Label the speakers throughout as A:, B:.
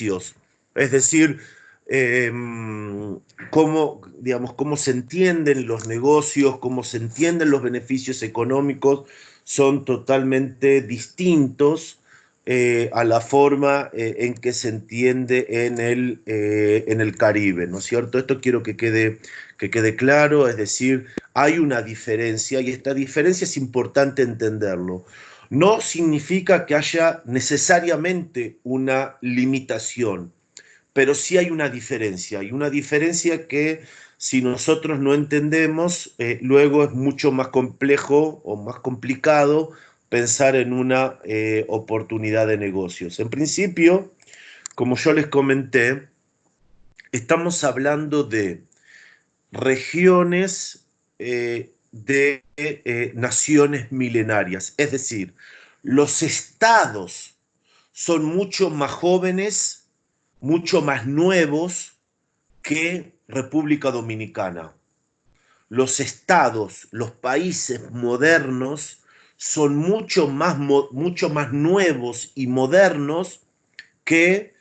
A: beneficios, es decir, cómo se entienden los negocios, cómo se entienden los beneficios económicos, son totalmente distintos a la forma en que se entiende en el Caribe, ¿no es cierto? Esto quiero que quede claro, es decir, hay una diferencia y esta diferencia es importante entenderlo. No significa que haya necesariamente una limitación, pero sí hay una diferencia, y una diferencia que si nosotros no entendemos, luego es mucho más complejo o más complicado pensar en una oportunidad de negocios. En principio, como yo les comenté, estamos hablando de regiones de naciones milenarias, es decir, los estados son mucho más jóvenes, mucho más nuevos que República Dominicana. Los estados, los países modernos son mucho más nuevos y modernos que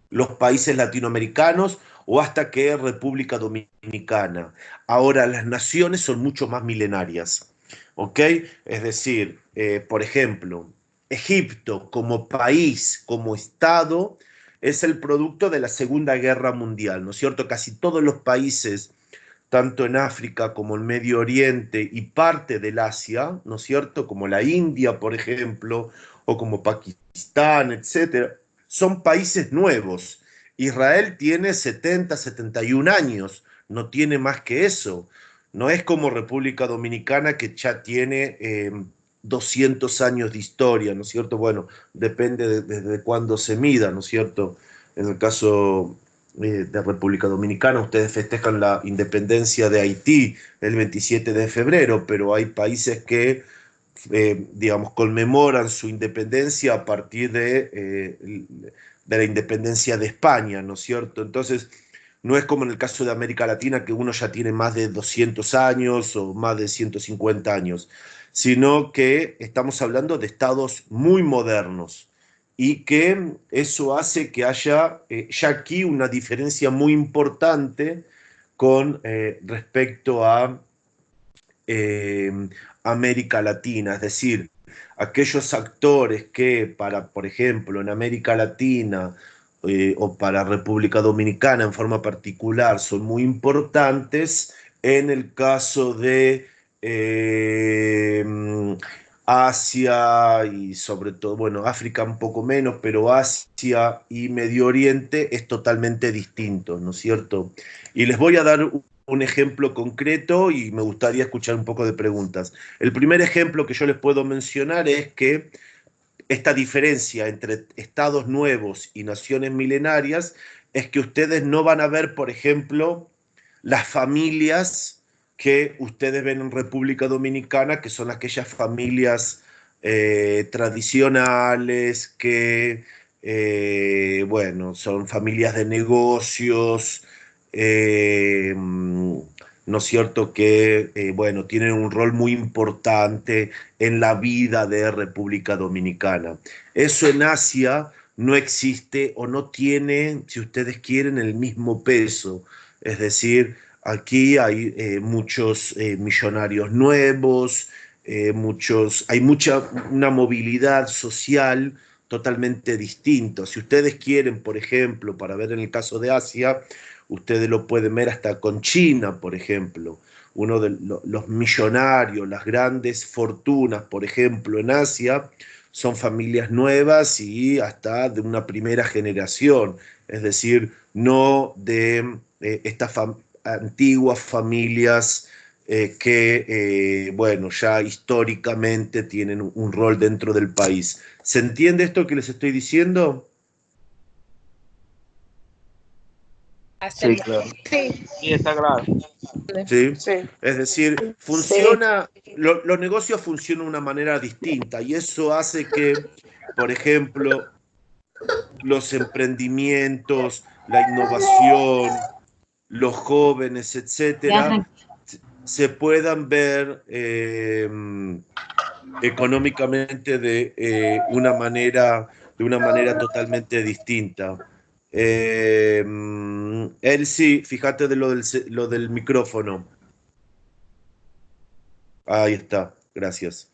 A: los países latinoamericanos o hasta que República Dominicana. Ahora, las naciones son mucho más milenarias, ¿ok? Es decir, por ejemplo, Egipto como país, como Estado, es el producto de la Segunda Guerra Mundial, ¿no es cierto? Casi todos los países, tanto en África como en Medio Oriente y parte del Asia, ¿no es cierto? Como la India, por ejemplo, o como Pakistán, etcétera, son países nuevos. Israel tiene 70, 71 años, no tiene más que eso. No es como República Dominicana que ya tiene 200 años de historia, ¿no es cierto? Bueno, depende desde cuándo se mida, ¿no es cierto? En el caso de República Dominicana, ustedes festejan la independencia de Haití el 27 de febrero, pero hay países que digamos, conmemoran su independencia a partir de la independencia de España, ¿no es cierto? Entonces, no es como en el caso de América Latina, que uno ya tiene más de 200 años o más de 150 años, sino que estamos hablando de estados muy modernos y que eso hace que haya ya aquí una diferencia muy importante con respecto a eh, América Latina, es decir, aquellos actores que para, por ejemplo, en América Latina o para República Dominicana en forma particular son muy importantes, en el caso de eh, Asia y sobre todo, bueno, África un poco menos, pero Asia y Medio Oriente es totalmente distinto, ¿no es cierto? Y les voy a dar un ejemplo concreto y me gustaría escuchar un poco de preguntas. El primer ejemplo que yo les puedo mencionar es que esta diferencia entre estados nuevos y naciones milenarias es que ustedes no van a ver, por ejemplo, las familias que ustedes ven en República Dominicana, que son aquellas familias tradicionales que, bueno, son familias de negocios, ¿no es cierto? Que, bueno, tienen un rol muy importante en la vida de República Dominicana. Eso en Asia no existe o no tiene, si ustedes quieren, el mismo peso. Es decir, aquí hay muchos millonarios nuevos, una movilidad social totalmente distinta. Si ustedes quieren, por ejemplo, para ver en el caso de Asia, ustedes lo pueden ver hasta con China, por ejemplo. Uno de los millonarios, las grandes fortunas, por ejemplo, en Asia, son familias nuevas y hasta de una primera generación, es decir, no de estas antiguas familias que, bueno, ya históricamente tienen un rol dentro del país. ¿Se entiende esto que les estoy diciendo?
B: Sí, claro.
C: Sí,
B: Sí, está claro.
A: ¿Sí?
C: sí,
A: Es decir,
C: sí.
A: los negocios funcionan de una manera distinta y eso hace que, por ejemplo, los emprendimientos, la innovación, los jóvenes,
D: Ya
A: etcétera,
D: arranqué.
A: se puedan ver económicamente de una manera totalmente distinta. Él sí, fíjate de lo del micrófono. Ahí está, gracias.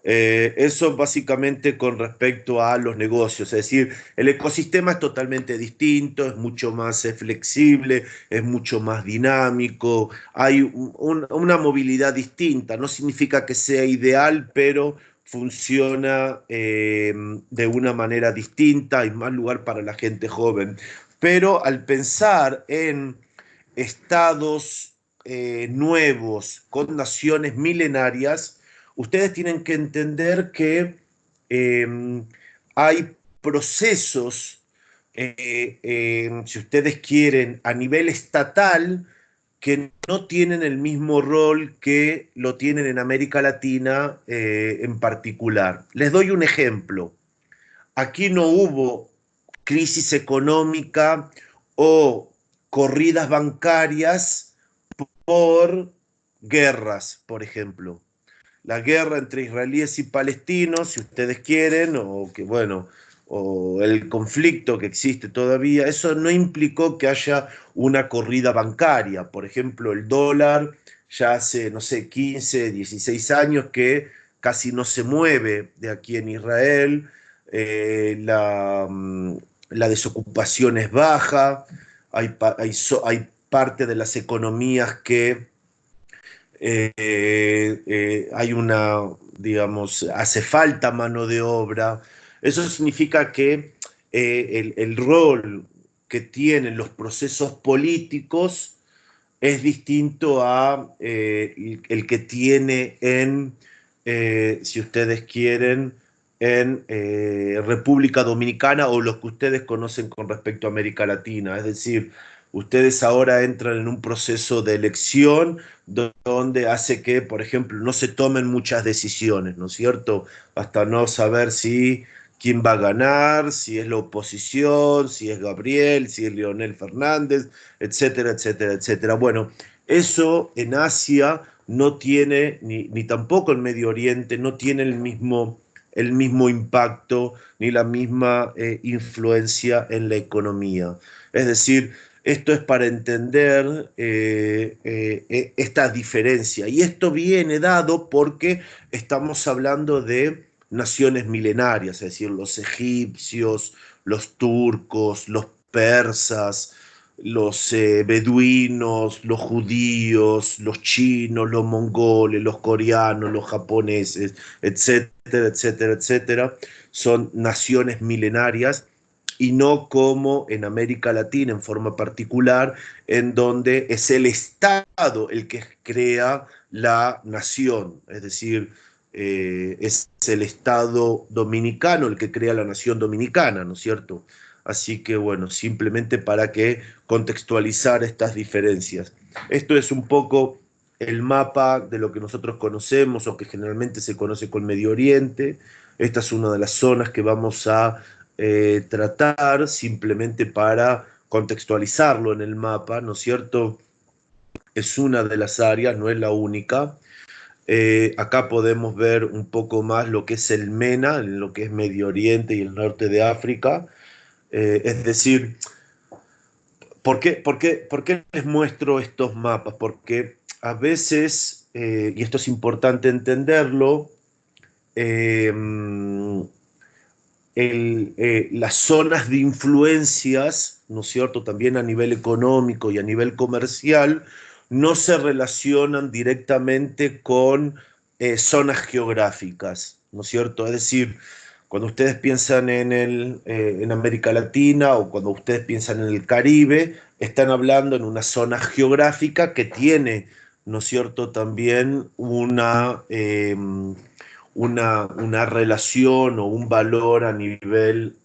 A: Eso básicamente con respecto a los negocios, es decir, el ecosistema es totalmente distinto, es mucho más flexible, es mucho más dinámico, hay una movilidad distinta, no significa que sea ideal, pero funciona de una manera distinta, hay más lugar para la gente joven. Pero al pensar en estados nuevos con naciones milenarias, ustedes tienen que entender que hay procesos, si ustedes quieren, a nivel estatal, que no tienen el mismo rol que lo tienen en América Latina en particular. Les doy un ejemplo. Aquí no hubo crisis económica o corridas bancarias por guerras, por ejemplo. La guerra entre israelíes y palestinos, si ustedes quieren, o que bueno, o el conflicto que existe todavía, eso no implicó que haya una corrida bancaria. Por ejemplo, el dólar ya hace, no sé, 15, 16 años que casi no se mueve de aquí en Israel, la desocupación es baja, hay parte de las economías que hay una, digamos, hace falta mano de obra. Eso significa que el rol que tienen los procesos políticos es distinto a el que tiene en, si ustedes quieren, en República Dominicana o lo que ustedes conocen con respecto a América Latina. Es decir, ustedes ahora entran en un proceso de elección donde hace que, por ejemplo, no se tomen muchas decisiones, ¿no es cierto? Hasta no saber si quién va a ganar, si es la oposición, si es Gabriel, si es Leonel Fernández, etcétera, etcétera, etcétera. Bueno, eso en Asia no tiene, ni tampoco en Medio Oriente, no tiene el mismo impacto ni la misma influencia en la economía. Es decir, esto es para entender esta diferencia. Y esto viene dado porque estamos hablando de naciones milenarias, es decir, los egipcios, los turcos, los persas, los beduinos, los judíos, los chinos, los mongoles, los coreanos, los japoneses, etcétera, etcétera, etcétera, son naciones milenarias y no como en América Latina en forma particular, en donde es el Estado el que crea la nación, es decir, es el Estado dominicano el que crea la nación dominicana, ¿no es cierto? Así que bueno, simplemente para que contextualizar estas diferencias. Esto es un poco el mapa de lo que nosotros conocemos o que generalmente se conoce con Medio Oriente. Esta es una de las zonas que vamos a tratar simplemente para contextualizarlo en el mapa, ¿no es cierto? Es una de las áreas, no es la única. Acá podemos ver un poco más lo que es el MENA, lo que es Medio Oriente y el norte de África. Es decir, por qué les muestro estos mapas? Porque a veces, y esto es importante entenderlo, eh, las zonas de influencias, ¿no es cierto?, también a nivel económico y a nivel comercial, no se relacionan directamente con zonas geográficas, ¿no es cierto? Es decir, cuando ustedes piensan en América Latina o cuando ustedes piensan en el Caribe, están hablando en una zona geográfica que tiene, ¿no es cierto?, también una relación o un valor a nivel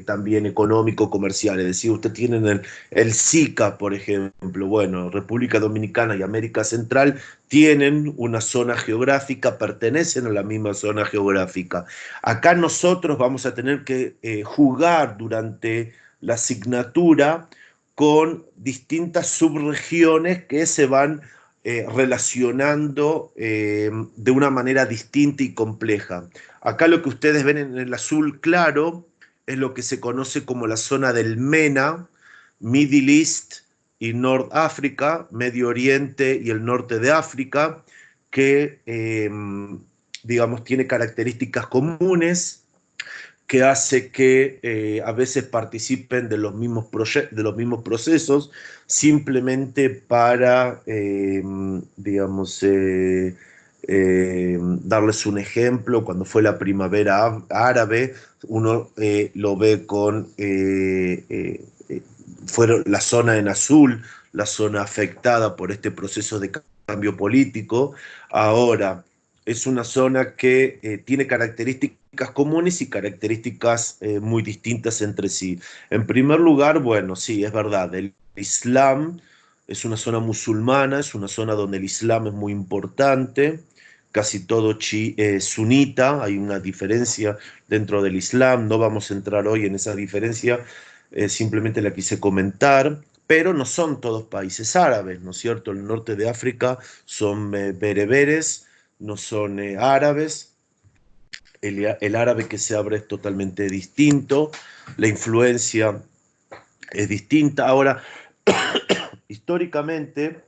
A: también económico, comercial. Es decir, usted tiene el SICA, por ejemplo, bueno, República Dominicana y América Central tienen una zona geográfica, pertenecen a la misma zona geográfica. Acá nosotros vamos a tener que jugar durante la asignatura con distintas subregiones que se van relacionando de una manera distinta y compleja. Acá lo que ustedes ven en el azul claro es lo que se conoce como la zona del MENA, Middle East y North África, Medio Oriente y el norte de África, que digamos tiene características comunes, que hace que a veces participen de los mismos procesos, simplemente para, digamos, darles un ejemplo. Cuando fue la primavera árabe, uno lo ve con, fueron la zona en azul, la zona afectada por este proceso de cambio político. Ahora, es una zona que tiene características comunes y características muy distintas entre sí. En primer lugar, bueno, sí, es verdad, el Islam es una zona musulmana, es una zona donde el Islam es muy importante, casi todo sunita, hay una diferencia dentro del Islam, no vamos a entrar hoy en esa diferencia, simplemente la quise comentar. Pero no son todos países árabes, ¿no es cierto? El norte de África son bereberes, no son árabes, el árabe que se abre es totalmente distinto, la influencia es distinta. Ahora, históricamente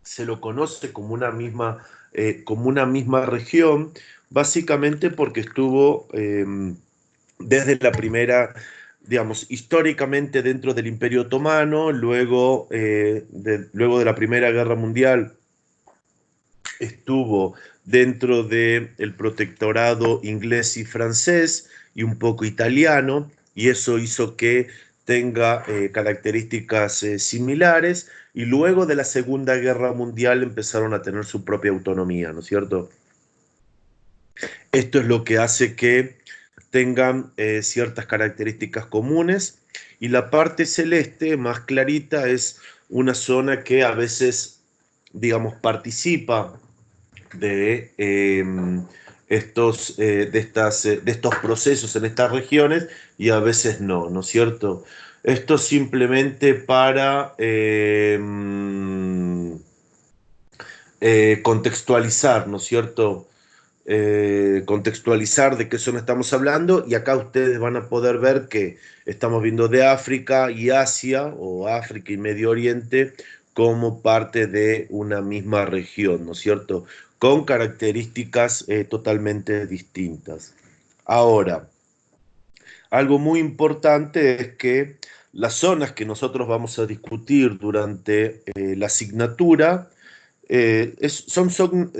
A: se lo conoce como una misma región, básicamente porque estuvo desde la primera, digamos, históricamente dentro del Imperio Otomano, luego de la Primera Guerra Mundial estuvo dentro del protectorado inglés y francés y un poco italiano, y eso hizo que tenga características similares, y luego de la Segunda Guerra Mundial empezaron a tener su propia autonomía, ¿no es cierto? Esto es lo que hace que tengan ciertas características comunes, y la parte celeste, más clarita, es una zona que a veces, digamos, participa de estos procesos en estas regiones, y a veces no, ¿no es cierto? Esto simplemente para contextualizar, ¿no es cierto? Contextualizar de qué zona estamos hablando, y acá ustedes van a poder ver que estamos viendo de África y Asia, o África y Medio Oriente, como parte de una misma región, ¿no es cierto? Con características totalmente distintas. Ahora, algo muy importante es que las zonas que nosotros vamos a discutir durante la asignatura son,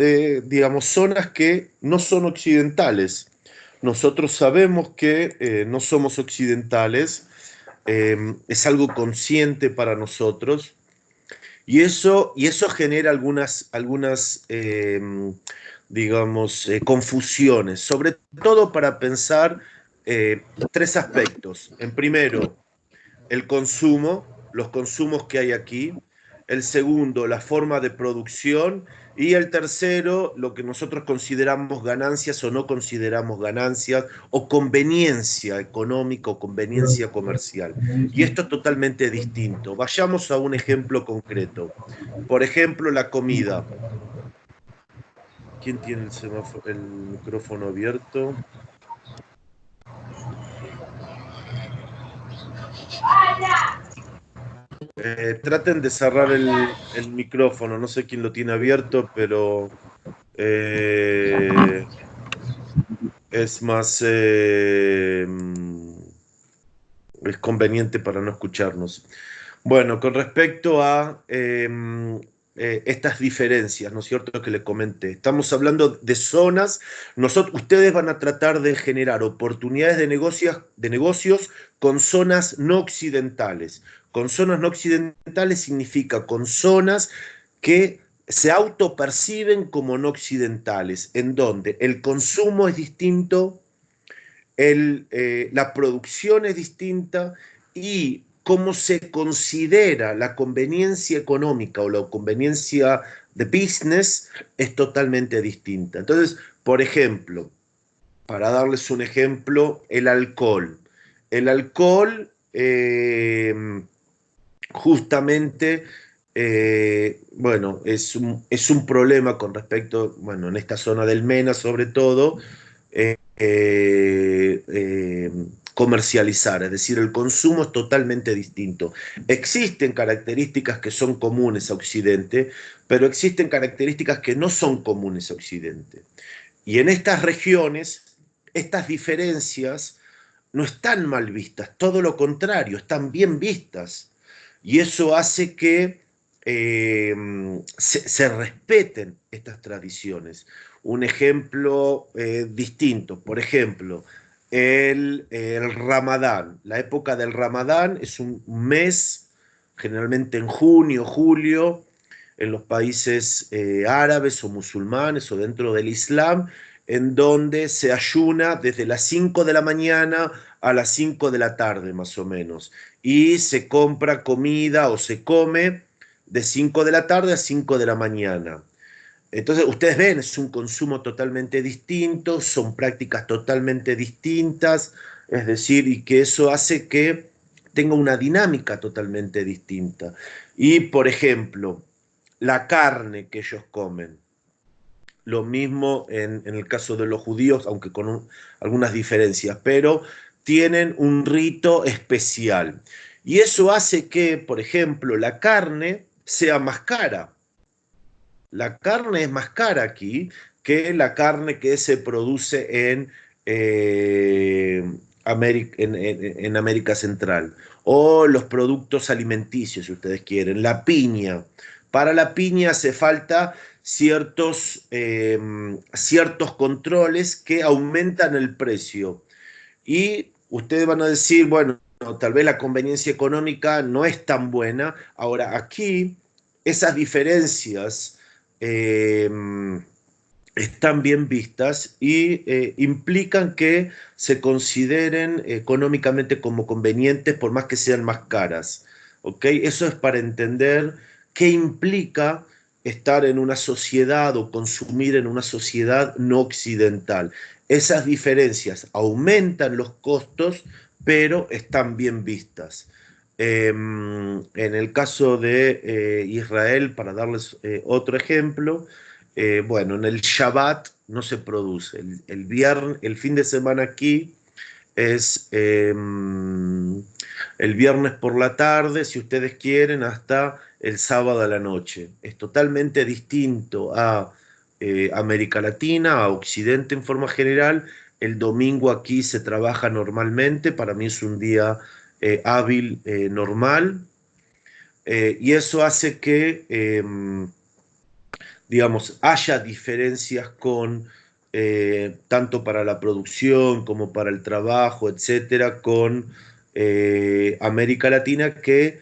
A: digamos, zonas que no son occidentales. Nosotros sabemos que no somos occidentales, es algo consciente para nosotros, y eso genera digamos, confusiones, sobre todo para pensar tres aspectos. En primero, el consumo, los consumos que hay aquí. El segundo, la forma de producción. Y el tercero, lo que nosotros consideramos ganancias o no consideramos ganancias, o conveniencia económica o conveniencia comercial. Y esto es totalmente distinto. Vayamos a un ejemplo concreto. Por ejemplo, la comida. ¿Quién tiene el micrófono abierto? Traten de cerrar el micrófono, no sé quién lo tiene abierto, pero eh, es más, es conveniente para no escucharnos. Bueno, con respecto a estas diferencias, ¿no es cierto?, que les comenté. Estamos hablando de zonas. Ustedes van a tratar de generar oportunidades de negocios con zonas no occidentales. Con zonas no occidentales significa con zonas que se autoperciben como no occidentales, en donde el consumo es distinto, la producción es distinta, y cómo se considera la conveniencia económica o la conveniencia de business es totalmente distinta. Entonces, por ejemplo, para darles un ejemplo, el alcohol. El alcohol justamente bueno, es un problema con respecto, bueno, en esta zona del MENA sobre todo, comercializar, es decir, el consumo es totalmente distinto. Existen características que son comunes a Occidente, pero existen características que no son comunes a Occidente. Y en estas regiones, estas diferencias no están mal vistas, todo lo contrario, están bien vistas. Y eso hace que se respeten estas tradiciones. Un ejemplo distinto, por ejemplo, el Ramadán. La época del Ramadán es un mes, generalmente en junio, julio, en los países árabes o musulmanes o dentro del Islam, en donde se ayuna desde las 5 de la mañana a las 5 de la tarde, más o menos. Y se compra comida o se come de 5 de la tarde a 5 de la mañana. Entonces, ustedes ven, es un consumo totalmente distinto, son prácticas totalmente distintas, es decir, y que eso hace que tenga una dinámica totalmente distinta. Y, por ejemplo, la carne que ellos comen. Lo mismo en el caso de los judíos, aunque con algunas diferencias, pero tienen un rito especial. Y eso hace que, por ejemplo, la carne sea más cara. La carne es más cara aquí que la carne que se produce en América Central. O los productos alimenticios, si ustedes quieren. La piña. Para la piña hace falta ciertos controles que aumentan el precio. Y ustedes van a decir, bueno, tal vez la conveniencia económica no es tan buena. Ahora, aquí esas diferencias eh, están bien vistas y implican que se consideren económicamente como convenientes por más que sean más caras. ¿Ok? Eso es para entender qué implica estar en una sociedad o consumir en una sociedad no occidental. Esas diferencias aumentan los costos, pero están bien vistas. En el caso de Israel, para darles otro ejemplo, bueno, en el Shabbat no se produce. El fin de semana aquí es el viernes por la tarde, si ustedes quieren, hasta el sábado a la noche. Es totalmente distinto a América Latina, a Occidente en forma general. El domingo aquí se trabaja normalmente, para mí es un día hábil normal, y eso hace que digamos, haya diferencias con, tanto para la producción como para el trabajo, etcétera, con América Latina que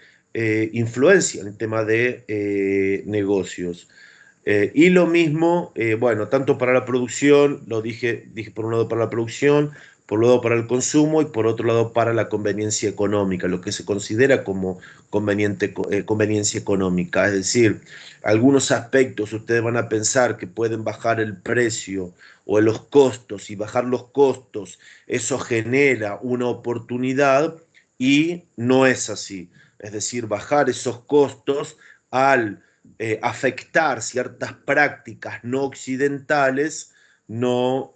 A: influencian el tema de negocios. Y lo mismo, bueno, tanto para la producción, dije por un lado para la producción, por un lado para el consumo y por otro lado para la conveniencia económica, lo que se considera como conveniencia económica. Es decir, algunos aspectos ustedes van a pensar que pueden bajar el precio o los costos, y bajar los costos, eso genera una oportunidad y no es así. Es decir, bajar esos costos al afectar ciertas prácticas no occidentales, no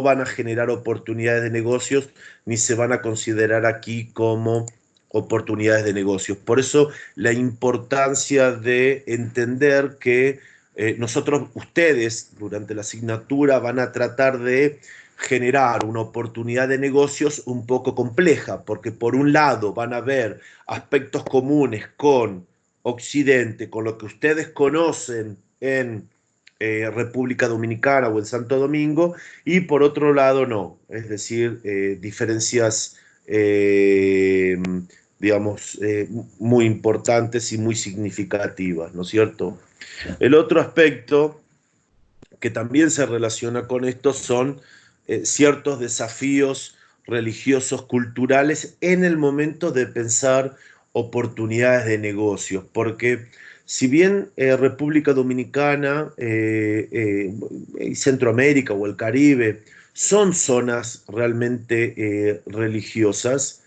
A: van a generar oportunidades de negocios ni se van a considerar aquí como oportunidades de negocios. Por eso la importancia de entender que ustedes, durante la asignatura, van a tratar de generar una oportunidad de negocios un poco compleja, porque por un lado van a ver aspectos comunes con Occidente, con lo que ustedes conocen en República Dominicana o en Santo Domingo, y por otro lado no, es decir, diferencias, digamos, muy importantes y muy significativas, ¿no es cierto? El otro aspecto que también se relaciona con esto son ciertos desafíos religiosos, culturales, en el momento de pensar oportunidades de negocios, porque si bien República Dominicana y Centroamérica o el Caribe son zonas realmente religiosas,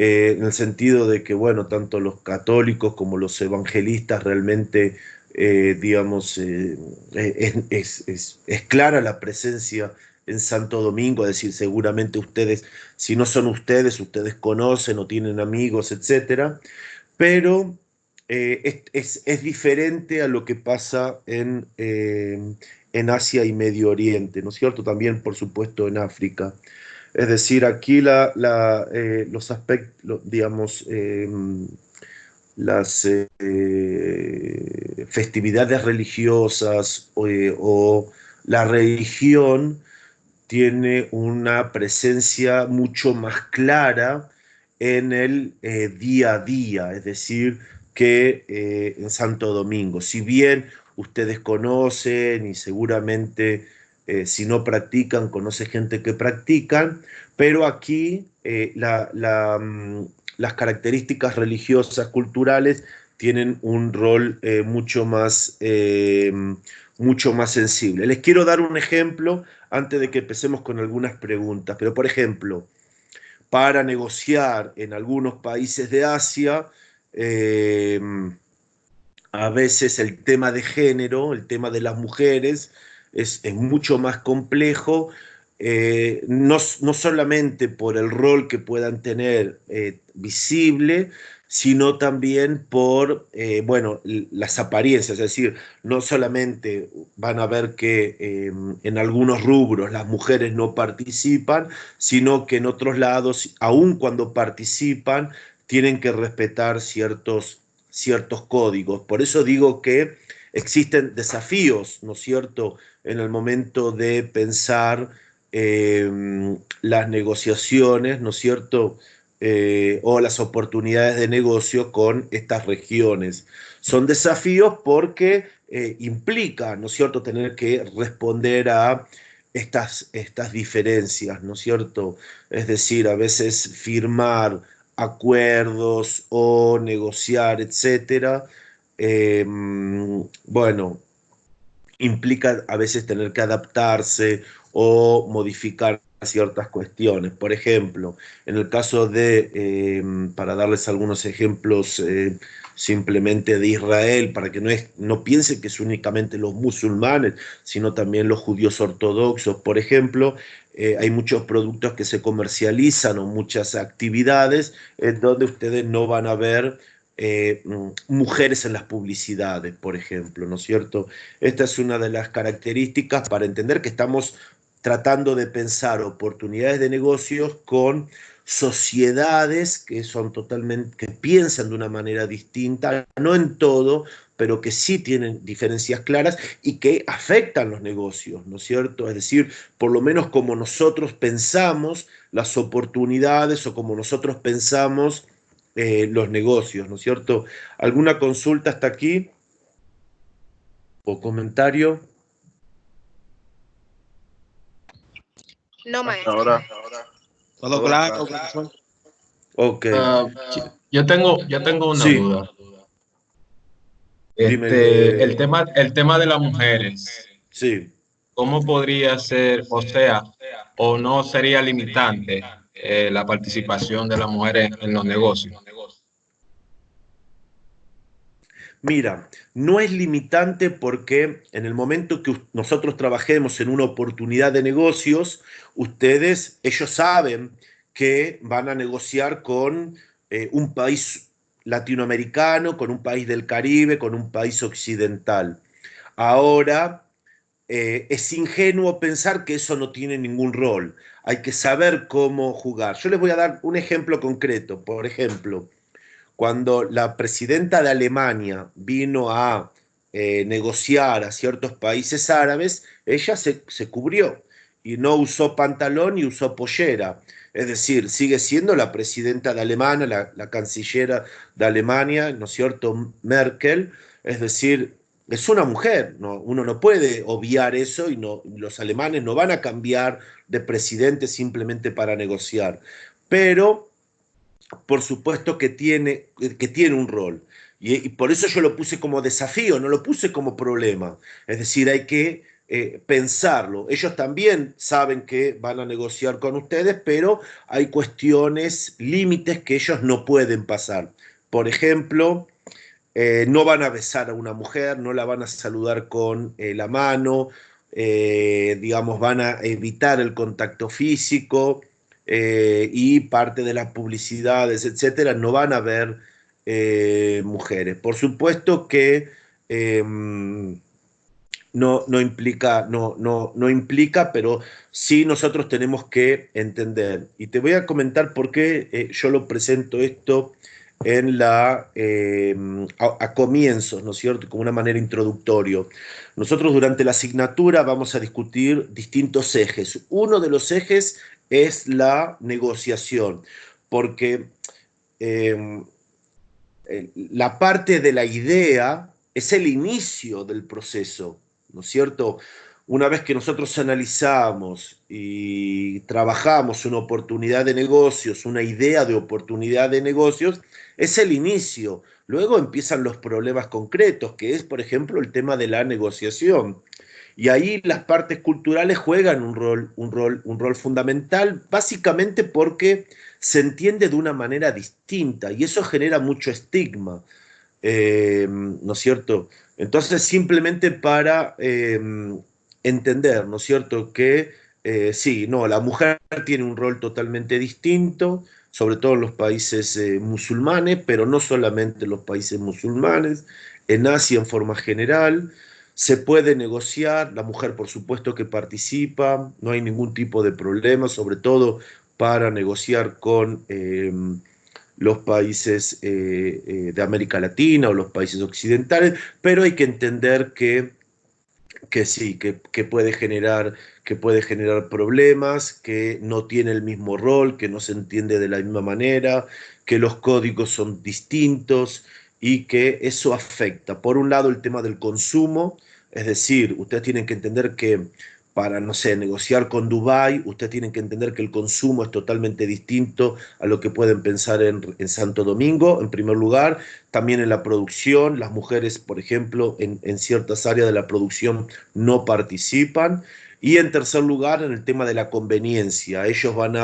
A: en el sentido de que, bueno, tanto los católicos como los evangelistas realmente, digamos, es clara la presencia en Santo Domingo, es decir, seguramente ustedes, si no son ustedes, ustedes conocen o tienen amigos, etcétera, pero es diferente a lo que pasa en Asia y Medio Oriente, ¿no es cierto? También, por supuesto, en África. Es decir, aquí los aspectos, digamos, las festividades religiosas o la religión tiene una presencia mucho más clara en el día a día, es decir, que en Santo Domingo. Si bien ustedes conocen y seguramente si no practican, conoce gente que practican, pero aquí las características religiosas, culturales, tienen un rol mucho más sensible. Les quiero dar un ejemplo antes de que empecemos con algunas preguntas. Pero, por ejemplo, para negociar en algunos países de Asia, eh, a veces el tema de género, el tema de las mujeres, es mucho más complejo, no solamente por el rol que puedan tener visible, sino también por, bueno, las apariencias, es decir, no solamente van a ver que en algunos rubros las mujeres no participan, sino que en otros lados, aun cuando participan, tienen que respetar ciertos códigos. Por eso digo que existen desafíos, ¿no es cierto?, en el momento de pensar las negociaciones, ¿no es cierto?, o las oportunidades de negocio con estas regiones. Son desafíos porque implica, ¿no es cierto?, tener que responder a estas diferencias, ¿no es cierto? Es decir, a veces firmar acuerdos o negociar, etcétera, bueno, implica a veces tener que adaptarse o modificar ciertas cuestiones. Por ejemplo, en el caso para darles algunos ejemplos simplemente de Israel, para que no piensen que es únicamente los musulmanes, sino también los judíos ortodoxos, por ejemplo, hay muchos productos que se comercializan o muchas actividades en donde ustedes no van a ver mujeres en las publicidades, por ejemplo, ¿no es cierto? Esta es una de las características para entender que estamos tratando de pensar oportunidades de negocios con sociedades que son totalmente, que piensan de una manera distinta, no en todo, pero que sí tienen diferencias claras y que afectan los negocios, ¿no es cierto? Es decir, por lo menos como nosotros pensamos las oportunidades o como nosotros pensamos los negocios, ¿no es cierto? ¿Alguna consulta hasta aquí o comentario?
C: No,
B: Hasta
C: maestro.
B: ahora.
D: Todo claro, profesor.
A: Ok,
E: Yo tengo una
A: sí,
E: duda.
A: dime,
E: El tema de las mujeres,
A: sí.
E: ¿cómo podría ser, o sea, o no sería limitante la participación de las mujeres en los negocios?
A: Mira, no es limitante porque en el momento que nosotros trabajemos en una oportunidad de negocios, ellos saben que van a negociar con un país latinoamericano, con un país del Caribe, con un país occidental. Ahora, es ingenuo pensar que eso no tiene ningún rol. Hay que saber cómo jugar. Yo les voy a dar un ejemplo concreto. Por ejemplo, cuando la presidenta de Alemania vino a negociar a ciertos países árabes, ella se cubrió y no usó pantalón ni usó pollera. Es decir, sigue siendo la presidenta de Alemania, la canciller de Alemania, ¿no es cierto?, Merkel. Es decir, es una mujer, ¿no? Uno no puede obviar eso y los alemanes no van a cambiar de presidente simplemente para negociar. Pero por supuesto que tiene un rol. Y por eso yo lo puse como desafío, no lo puse como problema. Es decir, hay que pensarlo. Ellos también saben que van a negociar con ustedes, pero hay cuestiones, límites que ellos no pueden pasar. Por ejemplo, no van a besar a una mujer, no la van a saludar con la mano, digamos, van a evitar el contacto físico y parte de las publicidades, etcétera, no van a ver mujeres. Por supuesto que no implica, pero sí nosotros tenemos que entender. Y te voy a comentar por qué yo lo presento esto a comienzos, ¿no es cierto?, como una manera introductoria. Nosotros durante la asignatura vamos a discutir distintos ejes. Uno de los ejes es la negociación, porque eh, la parte de la idea es el inicio del proceso, ¿no es cierto? Una vez que nosotros analizamos y trabajamos una oportunidad de negocios, una idea de oportunidad de negocios, es el inicio. Luego empiezan los problemas concretos, que es, por ejemplo, el tema de la negociación. Y ahí las partes culturales juegan un rol fundamental, básicamente porque se entiende de una manera distinta y eso genera mucho estigma, ¿no es cierto? Entonces, simplemente para entender, ¿no es cierto?, que sí, no, la mujer tiene un rol totalmente distinto, sobre todo en los países musulmanes, pero no solamente en los países musulmanes, en Asia en forma general. Se puede negociar, la mujer por supuesto que participa, no hay ningún tipo de problema, sobre todo para negociar con los países de América Latina o los países occidentales, pero hay que entender que sí, que puede generar problemas, que no tiene el mismo rol, que no se entiende de la misma manera, que los códigos son distintos y que eso afecta. Por un lado, el tema del consumo, es decir, ustedes tienen que entender que para, no sé, negociar con Dubái, ustedes tienen que entender que el consumo es totalmente distinto a lo que pueden pensar en Santo Domingo, en primer lugar, también en la producción, las mujeres, por ejemplo, en ciertas áreas de la producción no participan, y en tercer lugar, en el tema de la conveniencia, ellos van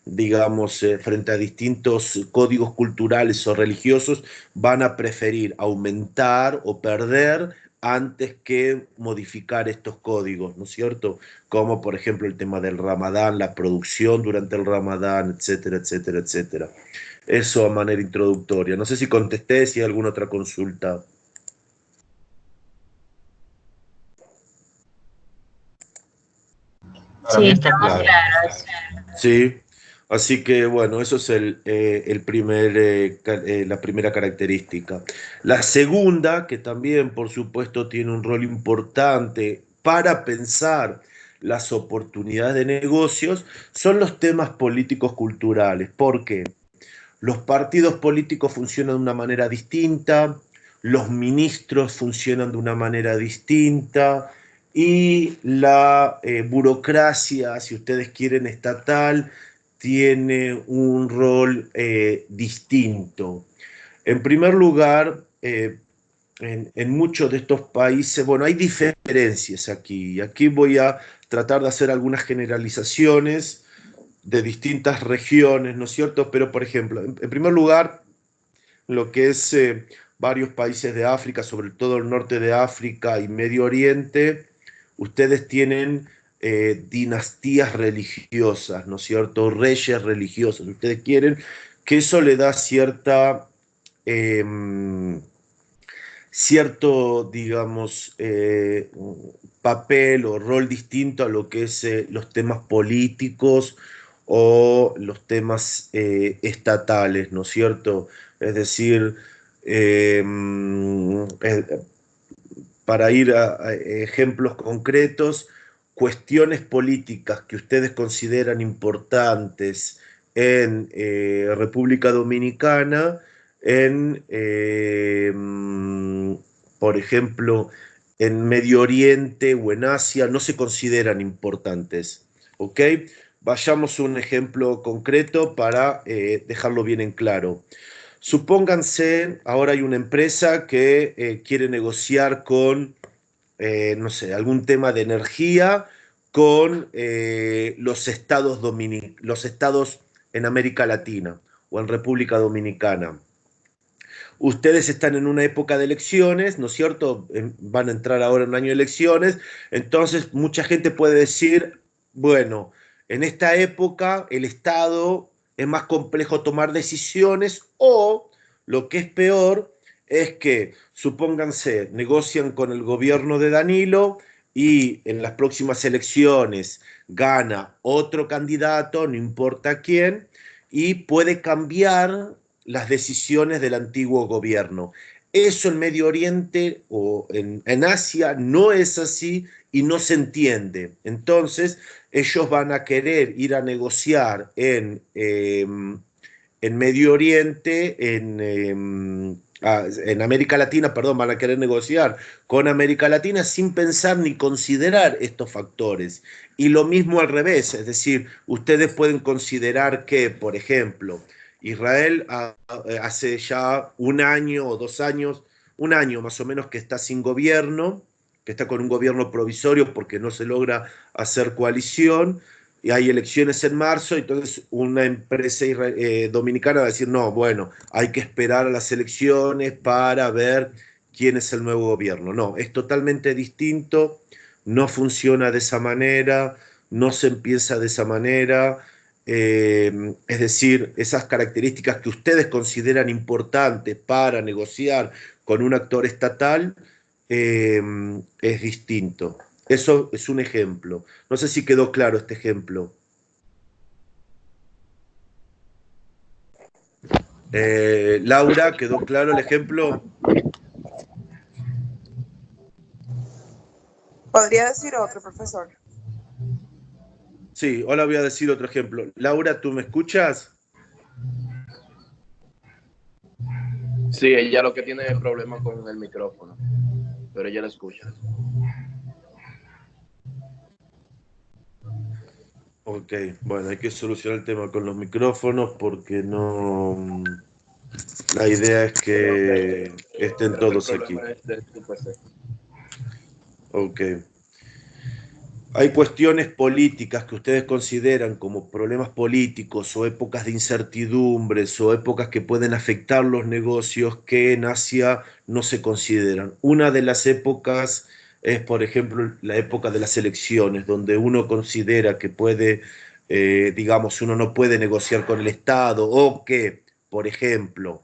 A: digamos, frente a distintos códigos culturales o religiosos, van a preferir aumentar o perder antes que modificar estos códigos, ¿no es cierto? Como por ejemplo el tema del Ramadán, la producción durante el Ramadán, etcétera, etcétera, etcétera. Eso a manera introductoria. No sé si contesté, si hay alguna otra consulta.
E: Para mí
F: Sí,
E: está
F: estamos
E: claro.
F: claros.
A: Sí, así que bueno, eso es la primera característica. La segunda, que también por supuesto tiene un rol importante para pensar las oportunidades de negocios, son los temas políticos culturales. ¿Por qué? Los partidos políticos funcionan de una manera distinta, los ministros funcionan de una manera distinta y la burocracia, si ustedes quieren, estatal, tiene un rol distinto. En primer lugar, en muchos de estos países, bueno, hay diferencias aquí. Aquí voy a tratar de hacer algunas generalizaciones de distintas regiones, ¿no es cierto? Pero, por ejemplo, en primer lugar, lo que es varios países de África, sobre todo el norte de África y Medio Oriente, ustedes tienen dinastías religiosas, ¿no es cierto? Reyes religiosos, ustedes quieren, que eso le da eh, cierto, digamos, papel o rol distinto a lo que es los temas políticos o los temas estatales, ¿no es cierto? Es decir, eh, eh, para ir a ejemplos concretos, cuestiones políticas que ustedes consideran importantes en República Dominicana, por ejemplo, en Medio Oriente o en Asia, no se consideran importantes. ¿Ok? Vayamos a un ejemplo concreto para dejarlo bien en claro. Supónganse, ahora hay una empresa que quiere negociar con no sé, algún tema de energía con los estados en América Latina o en República Dominicana. Ustedes están en una época de elecciones, ¿no es cierto? Van a entrar ahora en un año de elecciones, entonces mucha gente puede decir, bueno, en esta época el Estado es más complejo tomar decisiones o, lo que es peor, es que, supónganse, negocian con el gobierno de Danilo y en las próximas elecciones gana otro candidato, no importa quién, y puede cambiar las decisiones del antiguo gobierno. Eso en Medio Oriente o en Asia no es así y no se entiende. Entonces, ellos van a querer ir a negociar en Medio Oriente, en América Latina, perdón, van a querer negociar con América Latina sin pensar ni considerar estos factores. Y lo mismo al revés, es decir, ustedes pueden considerar que, por ejemplo, Israel hace ya un año o 2 años, un año más o menos que está sin gobierno, que está con un gobierno provisorio porque no se logra hacer coalición, y hay elecciones en marzo, entonces una empresa dominicana va a decir, no, bueno, hay que esperar a las elecciones para ver quién es el nuevo gobierno. No, es totalmente distinto, no funciona de esa manera, no se empieza de esa manera. Es decir, esas características que ustedes consideran importantes para negociar con un actor estatal es distinto. Eso es un ejemplo. No sé si quedó claro este ejemplo. Laura, ¿quedó claro el ejemplo?
F: ¿Podría decir otro, profesor?
A: Sí, ahora voy a decir otro ejemplo. Laura, ¿tú me escuchas?
B: Sí, ella lo que tiene es problema con el micrófono, pero ella lo escucha.
A: Ok, bueno, hay que solucionar el tema con los micrófonos porque no... La idea es que estén
B: Creo que el
A: todos aquí.
B: problema es de tu PC.
A: Ok. Hay cuestiones políticas que ustedes consideran como problemas políticos o épocas de incertidumbres o épocas que pueden afectar los negocios que en Asia no se consideran. Una de las épocas es, por ejemplo, la época de las elecciones, donde uno considera que puede, digamos, uno no puede negociar con el Estado o que, por ejemplo,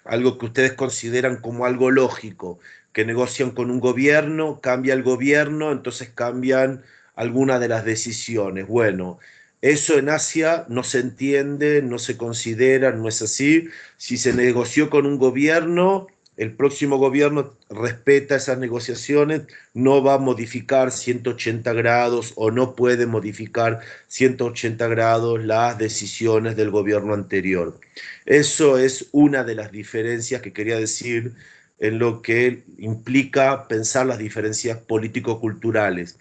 A: algo que ustedes consideran como algo lógico, que negocian con un gobierno, cambia el gobierno, entonces cambian alguna de las decisiones. Bueno, eso en Asia no se entiende, no se considera, no es así. Si se negoció con un gobierno, el próximo gobierno respeta esas negociaciones, no va a modificar 180 grados o no puede modificar 180 grados las decisiones del gobierno anterior. Eso es una de las diferencias que quería decir en lo que implica pensar las diferencias político-culturales.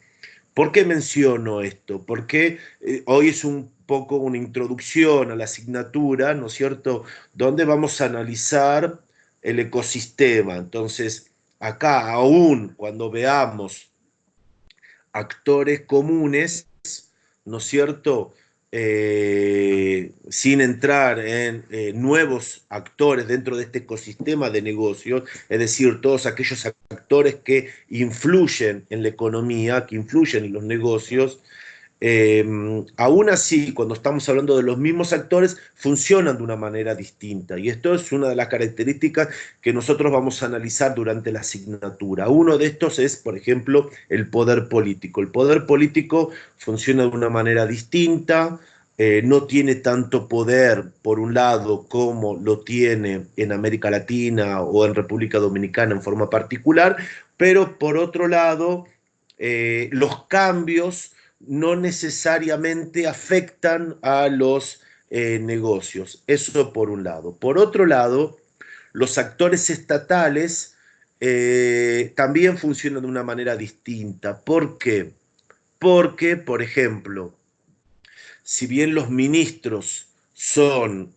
A: ¿Por qué menciono esto? Porque hoy es un poco una introducción a la asignatura, ¿no es cierto?, donde vamos a analizar el ecosistema. Entonces, acá, aún cuando veamos actores comunes, ¿no es cierto?, sin entrar en nuevos actores dentro de este ecosistema de negocios, es decir, todos aquellos actores que influyen en la economía, que influyen en los negocios. Aún así, cuando estamos hablando de los mismos actores, funcionan de una manera distinta. Y esto es una de las características que nosotros vamos a analizar durante la asignatura. Uno de estos es, por ejemplo, el poder político. El poder político funciona de una manera distinta, no tiene tanto poder, por un lado, como lo tiene en América Latina o en República Dominicana en forma particular, pero por otro lado, los cambios no necesariamente afectan a los negocios. Eso por un lado. Por otro lado, los actores estatales también funcionan de una manera distinta. ¿Por qué? Porque, por ejemplo, si bien los ministros son,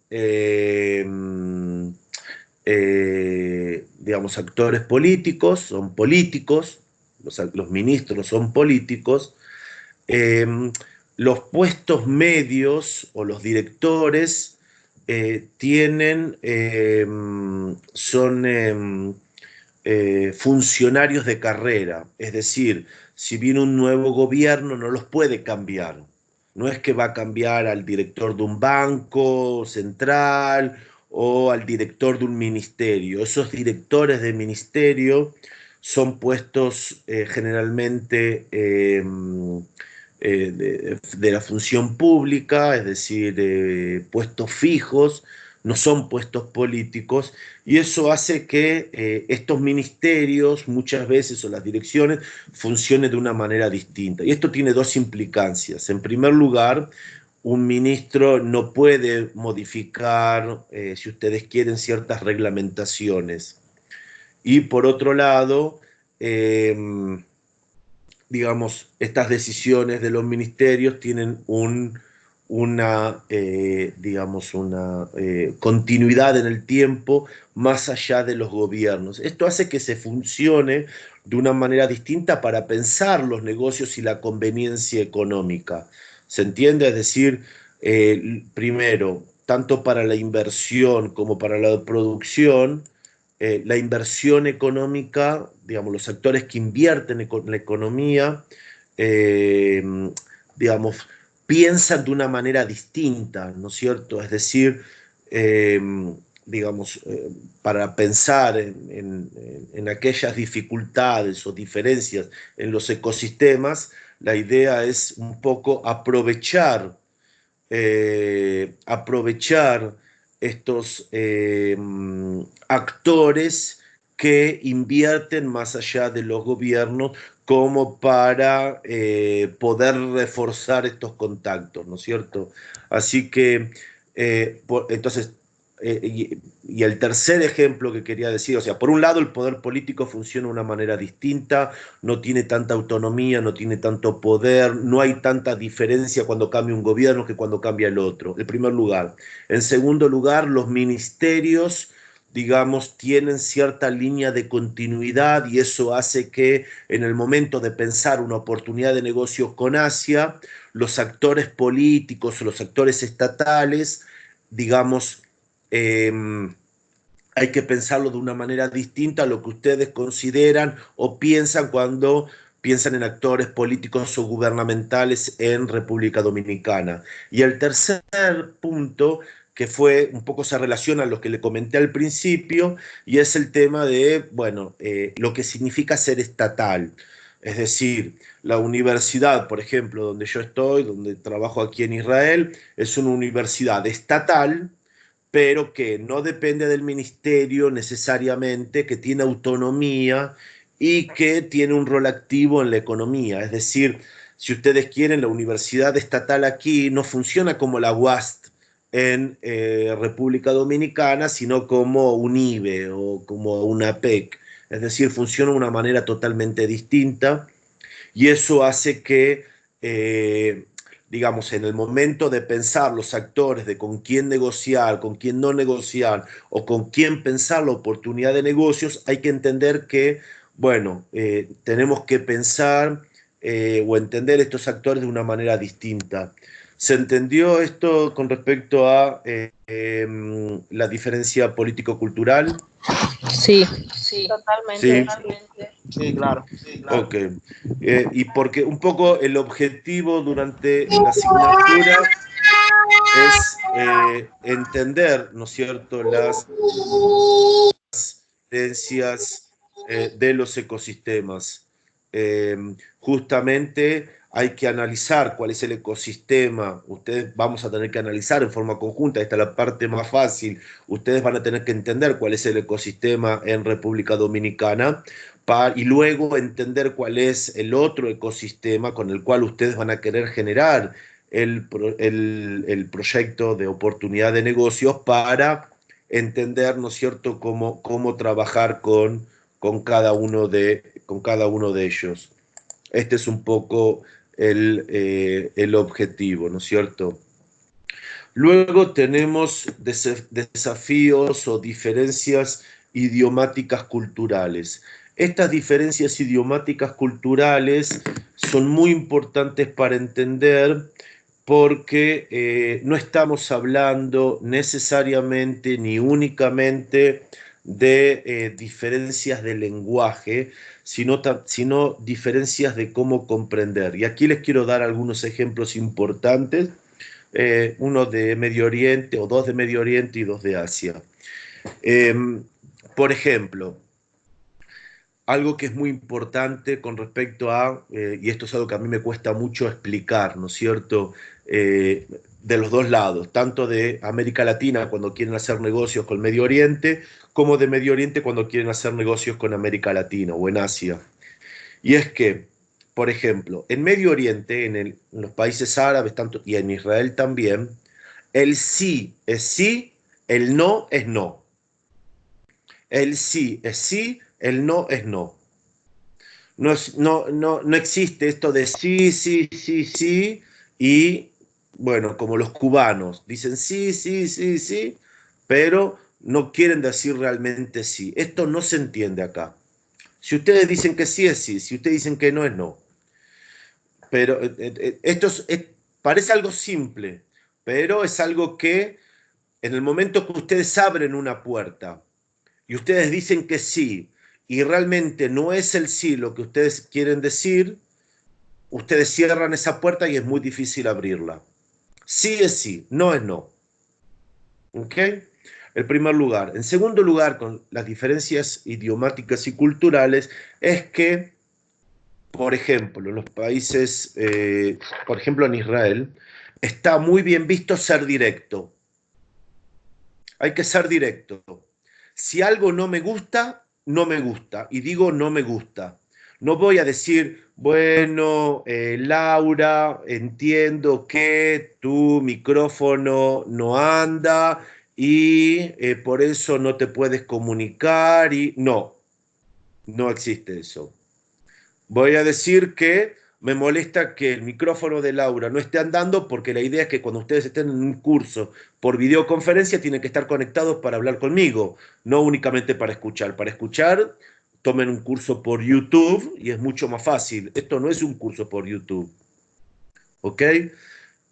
A: digamos, actores políticos, son políticos, los ministros son políticos, los puestos medios o los directores son funcionarios de carrera, es decir, si viene un nuevo gobierno no los puede cambiar. No es que va a cambiar al director de un banco central o al director de un ministerio. Esos directores de ministerio son puestos generalmente de la función pública, es decir, puestos fijos, no son puestos políticos, y eso hace que estos ministerios, muchas veces, o las direcciones, funcionen de una manera distinta. Y esto tiene dos implicancias. En primer lugar, un ministro no puede modificar, si ustedes quieren, ciertas reglamentaciones. Y por otro lado, digamos, estas decisiones de los ministerios tienen una continuidad en el tiempo más allá de los gobiernos. Esto hace que se funcione de una manera distinta para pensar los negocios y la conveniencia económica. ¿Se entiende? Es decir, primero, tanto para la inversión como para la producción, la inversión económica, digamos, los actores que invierten en la economía, digamos, piensan de una manera distinta, ¿no es cierto? Es decir, digamos, para pensar en aquellas dificultades o diferencias en los ecosistemas, la idea es un poco aprovechar estos actores que invierten más allá de los gobiernos como para poder reforzar estos contactos, ¿no es cierto? Así que, entonces, y el tercer ejemplo que quería decir, o sea, por un lado el poder político funciona de una manera distinta, no tiene tanta autonomía, no tiene tanto poder, no hay tanta diferencia cuando cambia un gobierno que cuando cambia el otro, en primer lugar. En segundo lugar, los ministerios, digamos, tienen cierta línea de continuidad y eso hace que en el momento de pensar una oportunidad de negocios con Asia, los actores políticos, los actores estatales, digamos, hay que pensarlo de una manera distinta a lo que ustedes consideran o piensan cuando piensan en actores políticos o gubernamentales en República Dominicana. Y el tercer punto, que fue un poco se relaciona a lo que le comenté al principio, y es el tema de, bueno, lo que significa ser estatal. Es decir, la universidad, por ejemplo, donde yo estoy, donde trabajo aquí en Israel, es una universidad estatal, pero que no depende del ministerio necesariamente, que tiene autonomía y que tiene un rol activo en la economía. Es decir, si ustedes quieren, la universidad estatal aquí no funciona como la UAST en República Dominicana, sino como un IBE o como una PEC. Es decir, funciona de una manera totalmente distinta y eso hace que digamos, en el momento de pensar los actores de con quién negociar, con quién no negociar o con quién pensar la oportunidad de negocios, hay que entender que, bueno, tenemos que pensar o entender estos actores de una manera distinta. ¿Se entendió esto con respecto a la diferencia político-cultural?
C: Sí, sí, totalmente,
A: Sí.
C: totalmente.
D: Sí, claro.
A: Ok. Y porque un poco el objetivo durante la asignatura es entender, ¿no es cierto?, las tendencias de los ecosistemas. Justamente hay que analizar cuál es el ecosistema. Ustedes vamos a tener que analizar en forma conjunta, esta es la parte más fácil. Ustedes van a tener que entender cuál es el ecosistema en República Dominicana y luego entender cuál es el otro ecosistema con el cual ustedes van a querer generar el proyecto de oportunidad de negocios para entender, ¿no es cierto?, cómo trabajar con cada uno de ellos. Este es un poco el objetivo, ¿no es cierto? Luego tenemos desafíos o diferencias idiomáticas culturales. Estas diferencias idiomáticas culturales son muy importantes para entender porque no estamos hablando necesariamente ni únicamente de diferencias de lenguaje, sino diferencias de cómo comprender. Y aquí les quiero dar algunos ejemplos importantes, uno de Medio Oriente, o dos de Medio Oriente y dos de Asia. Por ejemplo, algo que es muy importante con respecto a, y esto es algo que a mí me cuesta mucho explicar, ¿no es cierto?, de los dos lados, tanto de América Latina cuando quieren hacer negocios con Medio Oriente, como de Medio Oriente cuando quieren hacer negocios con América Latina o en Asia. Y es que, por ejemplo, en Medio Oriente, en los países árabes tanto, y en Israel también, el sí es sí, el no es no. El sí es sí, el no es no. No existe esto de sí, sí, sí, sí, y bueno, como los cubanos, dicen sí, sí, sí, sí, pero no quieren decir realmente sí. Esto no se entiende acá. Si ustedes dicen que sí es sí, si ustedes dicen que no es no. Pero esto parece algo simple, pero es algo que en el momento que ustedes abren una puerta y ustedes dicen que sí, y realmente no es el sí lo que ustedes quieren decir, ustedes cierran esa puerta y es muy difícil abrirla. Sí es sí, no es no. ¿Ok? En primer lugar. En segundo lugar, con las diferencias idiomáticas y culturales, es que, por ejemplo, en los países, por ejemplo en Israel, está muy bien visto ser directo. Hay que ser directo. Si algo no me gusta, no me gusta. Y digo no me gusta. No voy a decir, bueno, Laura, entiendo que tu micrófono no anda y por eso no te puedes comunicar. Y no, no existe eso. Voy a decir que me molesta que el micrófono de Laura no esté andando porque la idea es que cuando ustedes estén en un curso por videoconferencia tienen que estar conectados para hablar conmigo, no únicamente para escuchar. Para escuchar, tomen un curso por YouTube y es mucho más fácil. Esto no es un curso por YouTube. ¿Ok?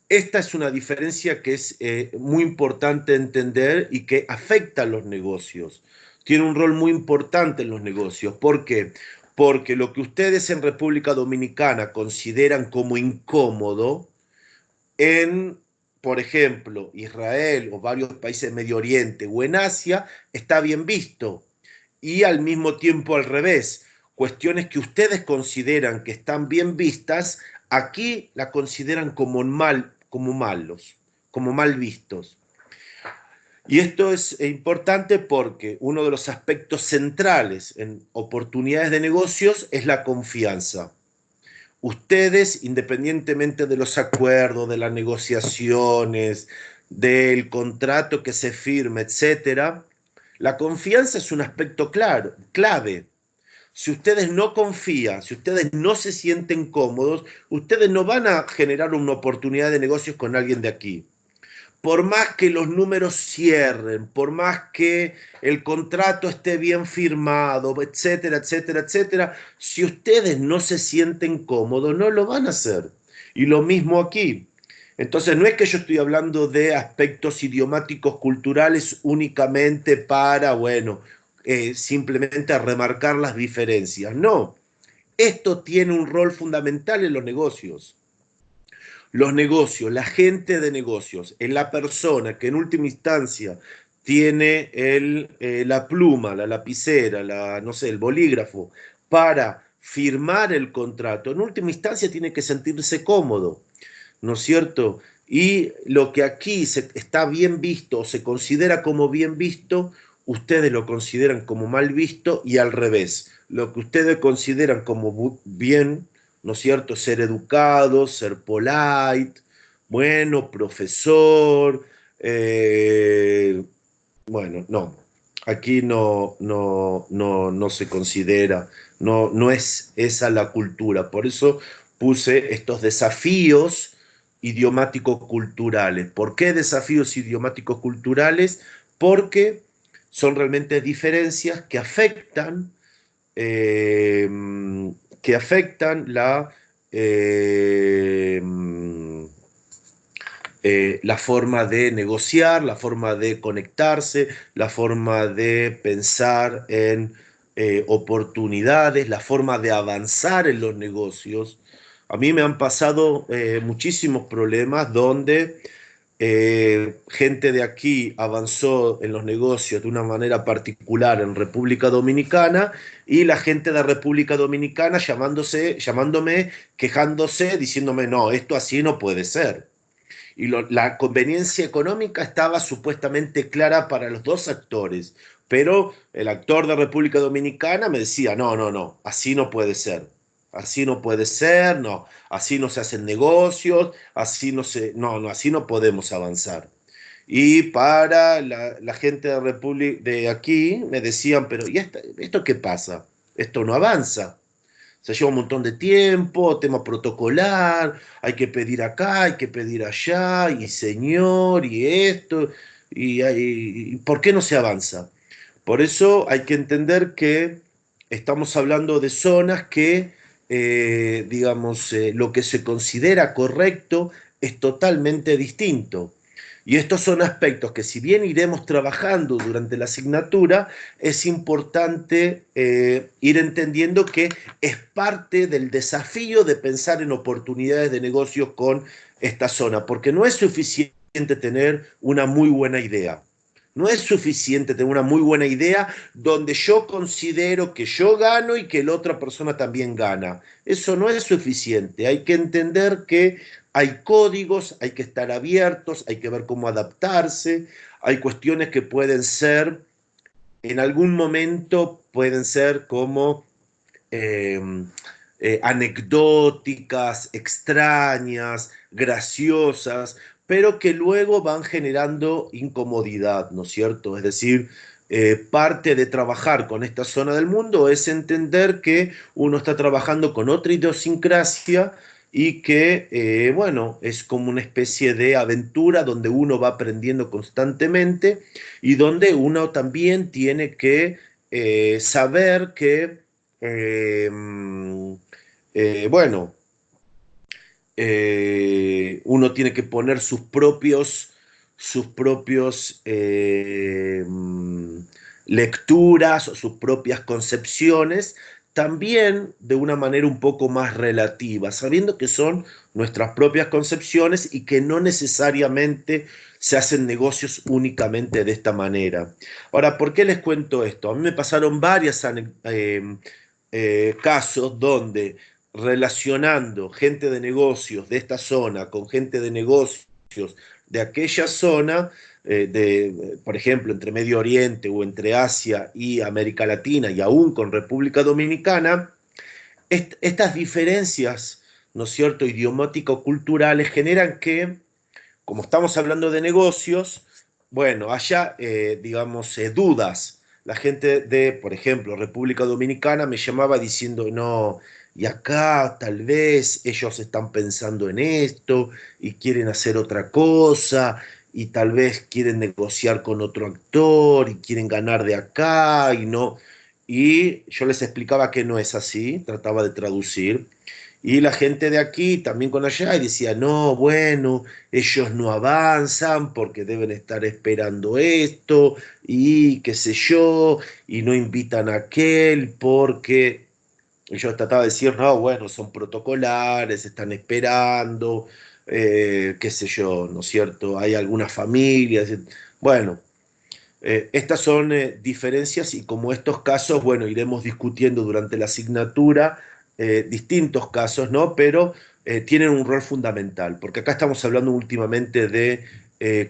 A: Esta es una diferencia que es muy importante entender y que afecta a los negocios. Tiene un rol muy importante en los negocios. ¿Por qué? Porque lo que ustedes en República Dominicana consideran como incómodo, en, por ejemplo, Israel o varios países de Medio Oriente o en Asia, está bien visto. Y al mismo tiempo al revés. Cuestiones que ustedes consideran que están bien vistas, aquí la consideran como malos, como mal vistos. Y esto es importante porque uno de los aspectos centrales en oportunidades de negocios es la confianza. Ustedes, independientemente de los acuerdos, de las negociaciones, del contrato que se firme, etcétera, la confianza es un aspecto clave. Si ustedes no confían, si ustedes no se sienten cómodos, ustedes no van a generar una oportunidad de negocios con alguien de aquí. Por más que los números cierren, por más que el contrato esté bien firmado, etcétera, etcétera, etcétera, si ustedes no se sienten cómodos, no lo van a hacer. Y lo mismo aquí. Entonces, no es que yo estoy hablando de aspectos idiomáticos culturales únicamente para, bueno, simplemente remarcar las diferencias. No, esto tiene un rol fundamental en los negocios. Los negocios, la gente de negocios, es la persona que en última instancia tiene la pluma, la lapicera, no sé, el bolígrafo para firmar el contrato. En última instancia tiene que sentirse cómodo, ¿no es cierto? Y lo que aquí está bien visto o se considera como bien visto, ustedes lo consideran como mal visto y al revés. Lo que ustedes consideran como bien, ¿no es cierto? Ser educado, ser polite, bueno, profesor, bueno, no. Aquí no se considera, no es esa la cultura. Por eso puse estos desafíos idiomáticos culturales. ¿Por qué desafíos idiomáticos culturales? Porque son realmente diferencias que afectan que afectan la forma de negociar, la forma de conectarse, la forma de pensar en oportunidades, la forma de avanzar en los negocios. A mí me han pasado muchísimos problemas donde gente de aquí avanzó en los negocios de una manera particular en República Dominicana y la gente de República Dominicana llamándome, quejándose, diciéndome, no, esto así no puede ser. Y la conveniencia económica estaba supuestamente clara para los dos actores, pero el actor de República Dominicana me decía, no, no, no, así no puede ser. Así no puede ser, no, así no se hacen negocios, así no podemos avanzar. Y para la gente de aquí me decían, pero ¿y esto qué pasa? Esto no avanza. Se lleva un montón de tiempo, tema protocolar, hay que pedir acá, hay que pedir allá, y señor, y esto, y ¿por qué no se avanza? Por eso hay que entender que estamos hablando de zonas que, digamos, lo que se considera correcto es totalmente distinto. Y estos son aspectos que, si bien iremos trabajando durante la asignatura, es importante ir entendiendo que es parte del desafío de pensar en oportunidades de negocio con esta zona, porque no es suficiente tener una muy buena idea. No es suficiente tener una muy buena idea donde yo considero que yo gano y que la otra persona también gana. Eso no es suficiente. Hay que entender que hay códigos, hay que estar abiertos, hay que ver cómo adaptarse. Hay cuestiones que pueden ser, en algún momento, pueden ser como eh, anecdóticas, extrañas, graciosas, pero que luego van generando incomodidad, ¿no es cierto? Es decir, parte de trabajar con esta zona del mundo es entender que uno está trabajando con otra idiosincrasia y que, bueno, es como una especie de aventura donde uno va aprendiendo constantemente y donde uno también tiene que saber que, bueno, uno tiene que poner sus propios lecturas o sus propias concepciones, también de una manera un poco más relativa, sabiendo que son nuestras propias concepciones y que no necesariamente se hacen negocios únicamente de esta manera. Ahora, ¿por qué les cuento esto? A mí me pasaron varios casos donde, relacionando gente de negocios de esta zona con gente de negocios de aquella zona, por ejemplo, entre Medio Oriente o entre Asia y América Latina y aún con República Dominicana, estas diferencias, ¿no es cierto?, idiomático-culturales generan que, como estamos hablando de negocios, bueno, haya, digamos, dudas. La gente de, por ejemplo, República Dominicana me llamaba diciendo, no, y acá tal vez ellos están pensando en esto y quieren hacer otra cosa y tal vez quieren negociar con otro actor y quieren ganar de acá y no. Y yo les explicaba que no es así, trataba de traducir. Y la gente de aquí también con allá y decía, no, bueno, ellos no avanzan porque deben estar esperando esto y qué sé yo, y no invitan a aquel porque yo trataba de decir, no, bueno, son protocolares, están esperando, qué sé yo, ¿no es cierto? Hay algunas familias, bueno. Estas son diferencias y como estos casos, bueno, iremos discutiendo durante la asignatura distintos casos, ¿no? Pero tienen un rol fundamental, porque acá estamos hablando últimamente de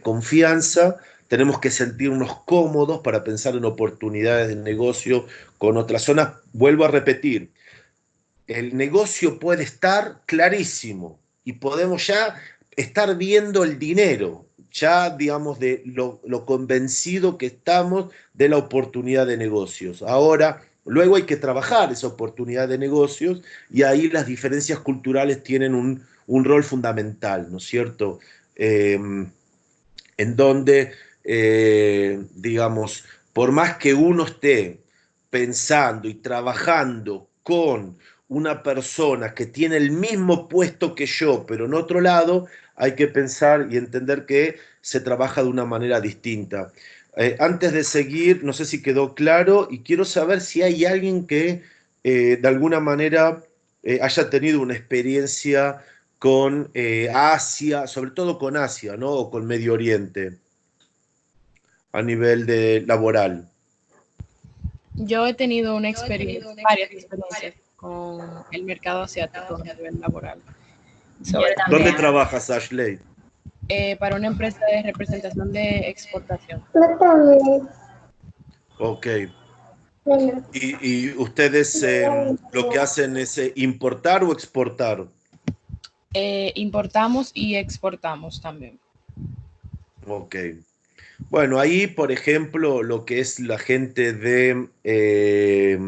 A: confianza, tenemos que sentirnos cómodos para pensar en oportunidades de negocio con otras zonas. Vuelvo a repetir, el negocio puede estar clarísimo y podemos ya estar viendo el dinero, ya digamos de lo convencido que estamos de la oportunidad de negocios. Ahora, luego hay que trabajar esa oportunidad de negocios y ahí las diferencias culturales tienen un rol fundamental, ¿no es cierto? En donde, digamos, por más que uno esté pensando y trabajando con una persona que tiene el mismo puesto que yo, pero en otro lado, hay que pensar y entender que se trabaja de una manera distinta. Antes de seguir, no sé si quedó claro y quiero saber si hay alguien que de alguna manera haya tenido una experiencia con Asia, sobre todo con Asia, ¿no? O con Medio Oriente, a nivel de laboral.
C: Yo he tenido una experiencia, varias experiencias con el mercado asiático a nivel laboral. Sobre
A: ¿Dónde
C: también
A: trabajas, Ashley?
C: para una empresa de representación de exportación.
A: Ok. ¿Y ustedes lo que hacen es importar o exportar?
C: Importamos y exportamos también.
A: Ok. Bueno, ahí, por ejemplo, lo que es la gente de eh,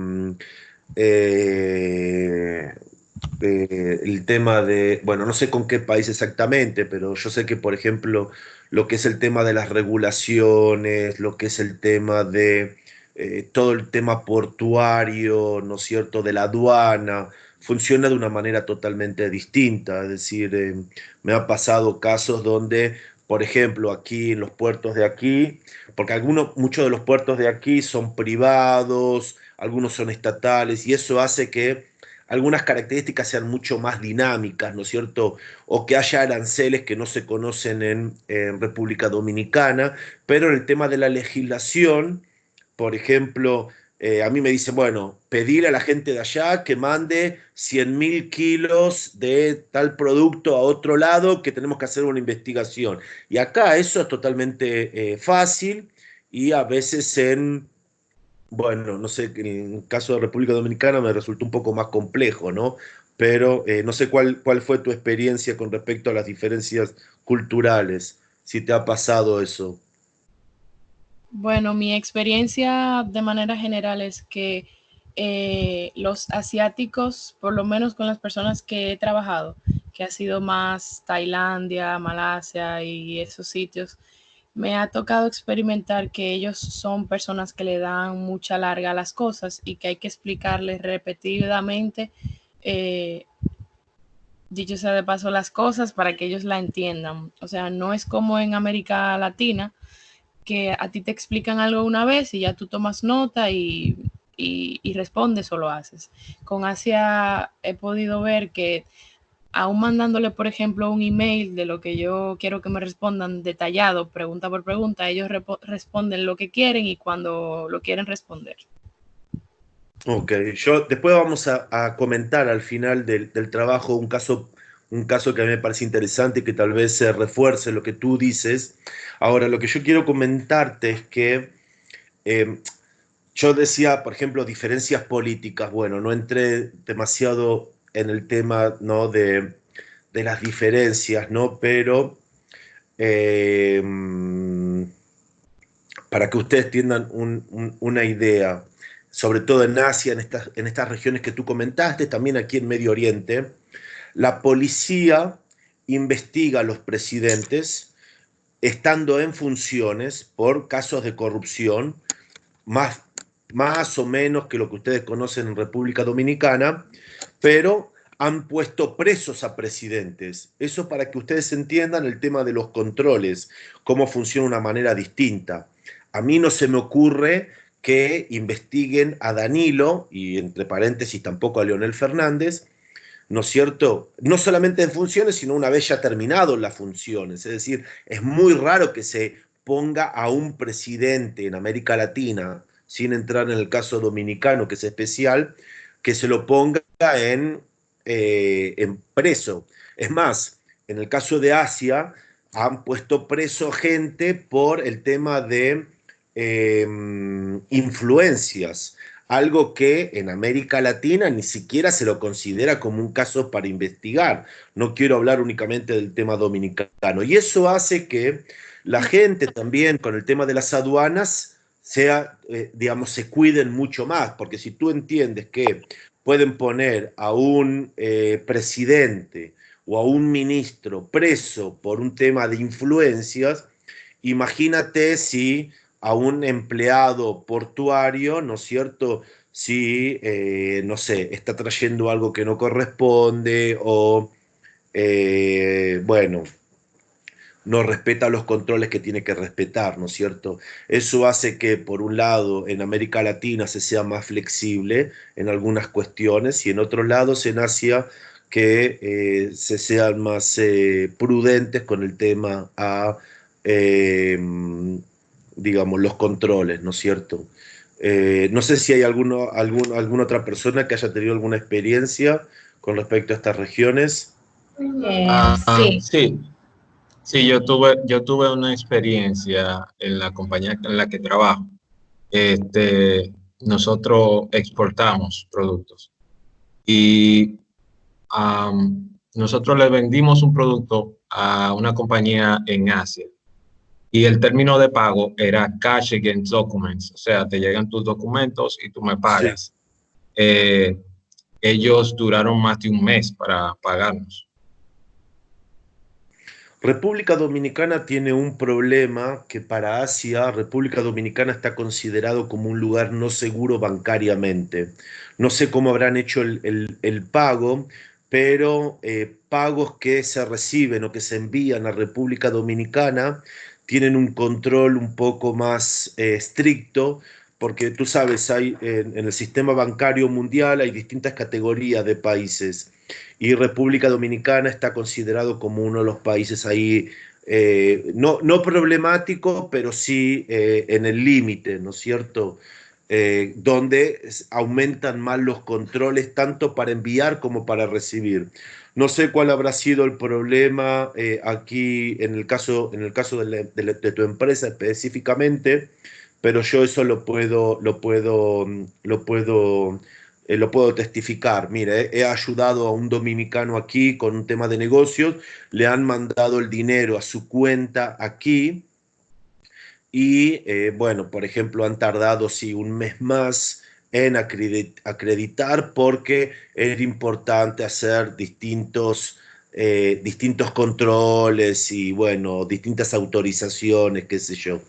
A: el tema de, bueno, no sé con qué país exactamente, pero yo sé que, por ejemplo, lo que es el tema de las regulaciones, lo que es el tema de todo el tema portuario, ¿no es cierto?, de la aduana, funciona de una manera totalmente distinta. Es decir, me ha pasado casos donde, por ejemplo, aquí en los puertos de aquí, porque muchos de los puertos de aquí son privados, algunos son estatales, y eso hace que algunas características sean mucho más dinámicas, ¿no es cierto? O que haya aranceles que no se conocen en República Dominicana, pero en el tema de la legislación, por ejemplo, a mí me dicen, bueno, pedir a la gente de allá que mande 100.000 kilos de tal producto a otro lado, que tenemos que hacer una investigación. Y acá eso es totalmente fácil y a veces bueno, no sé, en el caso de República Dominicana me resultó un poco más complejo, ¿no? Pero no sé cuál fue tu experiencia con respecto a las diferencias culturales, si te ha pasado eso.
C: Bueno, mi experiencia de manera general es que los asiáticos, por lo menos con las personas que he trabajado, que ha sido más Tailandia, Malasia y esos sitios, me ha tocado experimentar que ellos son personas que le dan mucha larga a las cosas y que hay que explicarles repetidamente, eh, dicho sea de paso, las cosas para que ellos la entiendan. O sea, no es como en América Latina, que a ti te explican algo una vez y ya tú tomas nota y respondes o lo haces. Con Asia he podido ver que aún mandándole, por ejemplo, un email de lo que yo quiero que me respondan detallado, pregunta por pregunta, ellos responden lo que quieren y cuando lo quieren responder.
A: Ok, después vamos a comentar al final del trabajo un caso que a mí me parece interesante y que tal vez se refuerce lo que tú dices. Ahora, lo que yo quiero comentarte es que eh, yo decía, por ejemplo, diferencias políticas. Bueno, no entré demasiado en el tema, ¿no?, de las diferencias, ¿no? Pero eh, para que ustedes tengan una idea, sobre todo en Asia, en estas regiones que tú comentaste, también aquí en Medio Oriente, la policía investiga a los presidentes estando en funciones por casos de corrupción, más, más o menos que lo que ustedes conocen en República Dominicana, pero han puesto presos a presidentes. Eso para que ustedes entiendan el tema de los controles, cómo funciona de una manera distinta. A mí no se me ocurre que investiguen a Danilo, y entre paréntesis tampoco a Leonel Fernández, ¿no es cierto? No solamente en funciones, sino una vez ya terminado las funciones. Es decir, es muy raro que se ponga a un presidente en América Latina, sin entrar en el caso dominicano, que es especial, que se lo ponga en preso. Es más, en el caso de Asia, han puesto preso gente por el tema de influencias, algo que en América Latina ni siquiera se lo considera como un caso para investigar. No quiero hablar únicamente del tema dominicano. Y eso hace que la gente también con el tema de las aduanas digamos, se cuiden mucho más, porque si tú entiendes que pueden poner a un presidente o a un ministro preso por un tema de influencias, imagínate si a un empleado portuario, ¿no es cierto?, si, no sé, está trayendo algo que no corresponde o, bueno, no respeta los controles que tiene que respetar, ¿no es cierto? Eso hace que, por un lado, en América Latina se sea más flexible en algunas cuestiones y en otros lados, en Asia, que se sean más prudentes con el tema a, digamos, los controles, ¿no es cierto? No sé si hay alguna otra persona que haya tenido alguna experiencia con respecto a estas regiones.
C: Sí.
E: Sí, sí, yo tuve una experiencia en la compañía en la que trabajo. Nosotros exportamos productos y nosotros le vendimos un producto a una compañía en Asia y el término de pago era cash against documents, o sea, te llegan tus documentos y tú me
A: Sí.
E: pagas. Eh, Ellos duraron más de un mes para pagarnos.
A: República Dominicana tiene un problema que para Asia, República Dominicana está considerado como un lugar no seguro bancariamente. No sé cómo habrán hecho el pago, pero pagos que se reciben o que se envían a República Dominicana tienen un control un poco más estricto, porque tú sabes, hay en el sistema bancario mundial hay distintas categorías de países y República Dominicana está considerado como uno de los países ahí, no problemático, pero sí en el límite, ¿no es cierto? Donde aumentan más los controles tanto para enviar como para recibir. No sé cuál habrá sido el problema aquí en el caso de tu empresa específicamente, pero yo eso lo puedo testificar. Mire, he ayudado a un dominicano aquí con un tema de negocios, le han mandado el dinero a su cuenta aquí y, bueno, por ejemplo, han tardado, sí, un mes más en acreditar porque era importante hacer distintos controles y, bueno, distintas autorizaciones, qué sé yo.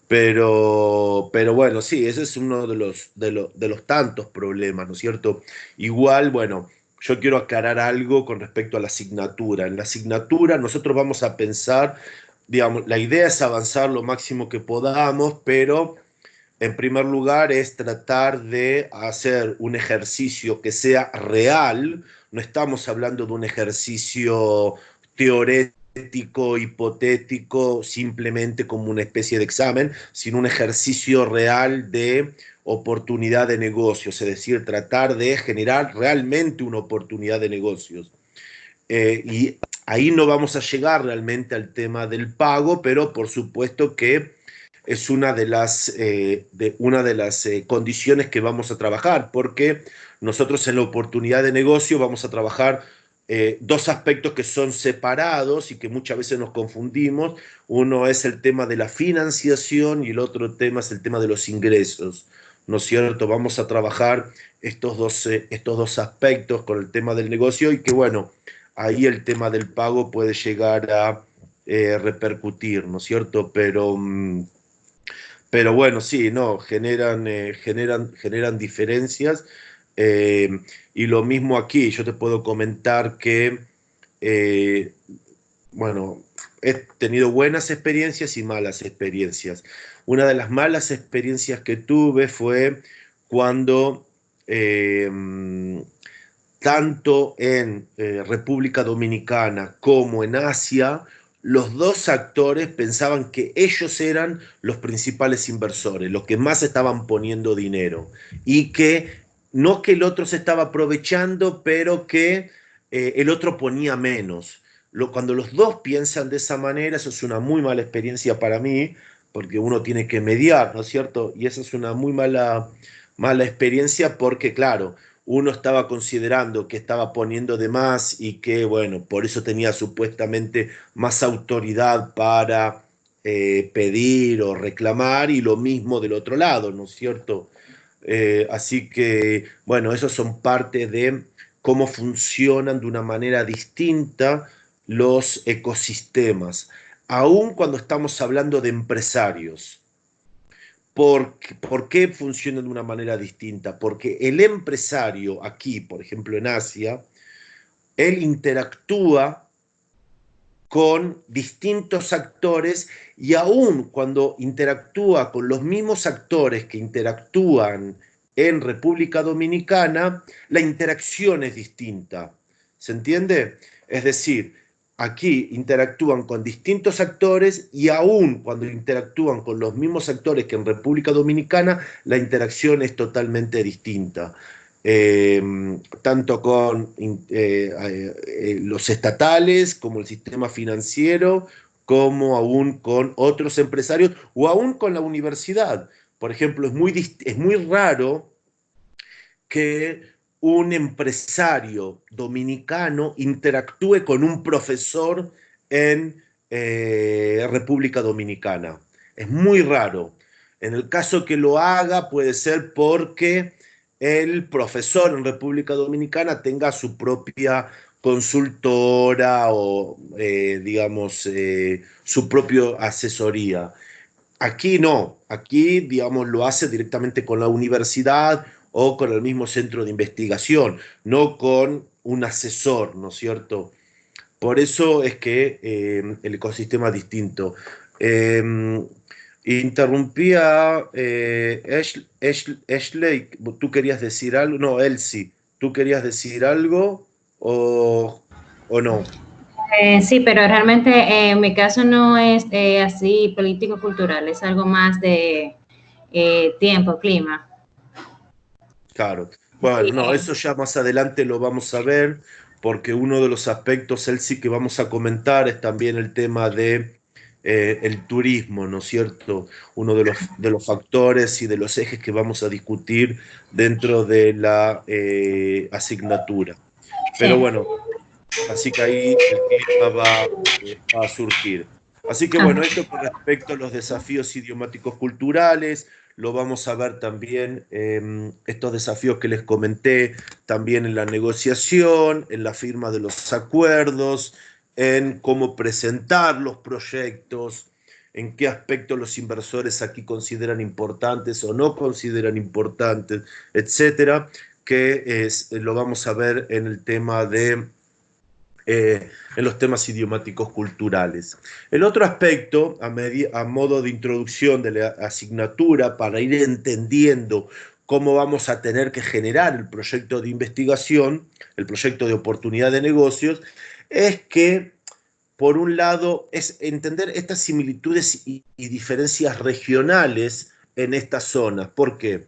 A: Pero bueno, sí, ese es uno de los tantos problemas, ¿no es cierto? Igual, bueno, yo quiero aclarar algo con respecto a la asignatura. En la asignatura nosotros vamos a pensar, digamos, la idea es avanzar lo máximo que podamos, pero en primer lugar es tratar de hacer un ejercicio que sea real. No estamos hablando de un ejercicio teorético, hipotético, simplemente como una especie de examen, sino un ejercicio real de oportunidad de negocios, es decir, tratar de generar realmente una oportunidad de negocios. Y ahí no vamos a llegar realmente al tema del pago, pero por supuesto que es una de las condiciones que vamos a trabajar, porque nosotros en la oportunidad de negocio vamos a trabajar dos aspectos que son separados y que muchas veces nos confundimos. Uno es el tema de la financiación y el otro tema es el tema de los ingresos, ¿no es cierto? Vamos a trabajar estos dos aspectos con el tema del negocio y que, bueno, ahí el tema del pago puede llegar a repercutir, ¿no es cierto? Pero bueno, sí, no, generan diferencias. eh, y lo mismo aquí, yo te puedo comentar que, eh, bueno, he tenido buenas experiencias y malas experiencias. Una de las malas experiencias que tuve fue cuando eh, tanto en República Dominicana como en Asia, los dos actores pensaban que ellos eran los principales inversores, los que más estaban poniendo dinero, y que no que el otro se estaba aprovechando, pero que el otro ponía menos. Cuando los dos piensan de esa manera, eso es una muy mala experiencia para mí, porque uno tiene que mediar, ¿no es cierto? Y esa es una muy mala experiencia porque, claro, uno estaba considerando que estaba poniendo de más y que, bueno, por eso tenía supuestamente más autoridad para pedir o reclamar, y lo mismo del otro lado, ¿no es cierto? Así que, bueno, esos son parte de cómo funcionan de una manera distinta los ecosistemas, aun cuando estamos hablando de empresarios. ¿Por qué funcionan de una manera distinta? Porque el empresario aquí, por ejemplo en Asia, él interactúa con distintos actores y aún cuando interactúa con los mismos actores que interactúan en República Dominicana, la interacción es distinta. ¿Se entiende? Es decir, aquí interactúan con distintos actores y aún cuando interactúan con los mismos actores que en República Dominicana, la interacción es totalmente distinta. Tanto con los estatales como el sistema financiero, como aún con otros empresarios o aún con la universidad. Por ejemplo, es muy raro que un empresario dominicano interactúe con un profesor en República Dominicana. Es muy raro. En el caso que lo haga puede ser porque el profesor en República Dominicana tenga su propia consultora o, digamos, su propia asesoría. Aquí no, aquí, digamos, lo hace directamente con la universidad o con el mismo centro de investigación, no con un asesor, ¿no es cierto? Por eso es que el ecosistema es distinto. Eh, Interrumpía Ashley, ¿tú querías decir algo? No, Elsie, ¿tú querías decir algo o no?
G: Sí, pero realmente en mi caso no es así político-cultural, es algo más de tiempo, clima.
A: Claro. Bueno,
G: Sí,
A: no, eso ya más adelante lo vamos a ver, porque uno de los aspectos, Elsie, que vamos a comentar es también el tema de el turismo, ¿no es cierto? Uno de los factores y de los ejes que vamos a discutir dentro de la asignatura. Pero
G: sí.
A: bueno, así que ahí el clima va a surgir. Así que bueno, esto con respecto a los desafíos idiomáticos culturales, lo vamos a ver también, estos desafíos que les comenté, también en la negociación, en la firma de los acuerdos, en cómo presentar los proyectos, en qué aspectos los inversores aquí consideran importantes o no consideran importantes, etcétera, lo vamos a ver en el tema de en los temas idiomáticos culturales. El otro aspecto, a modo de introducción de la asignatura, para ir entendiendo cómo vamos a tener que generar el proyecto de investigación, el proyecto de oportunidad de negocios, es que, por un lado, es entender estas similitudes y diferencias regionales en estas zonas. ¿Por qué?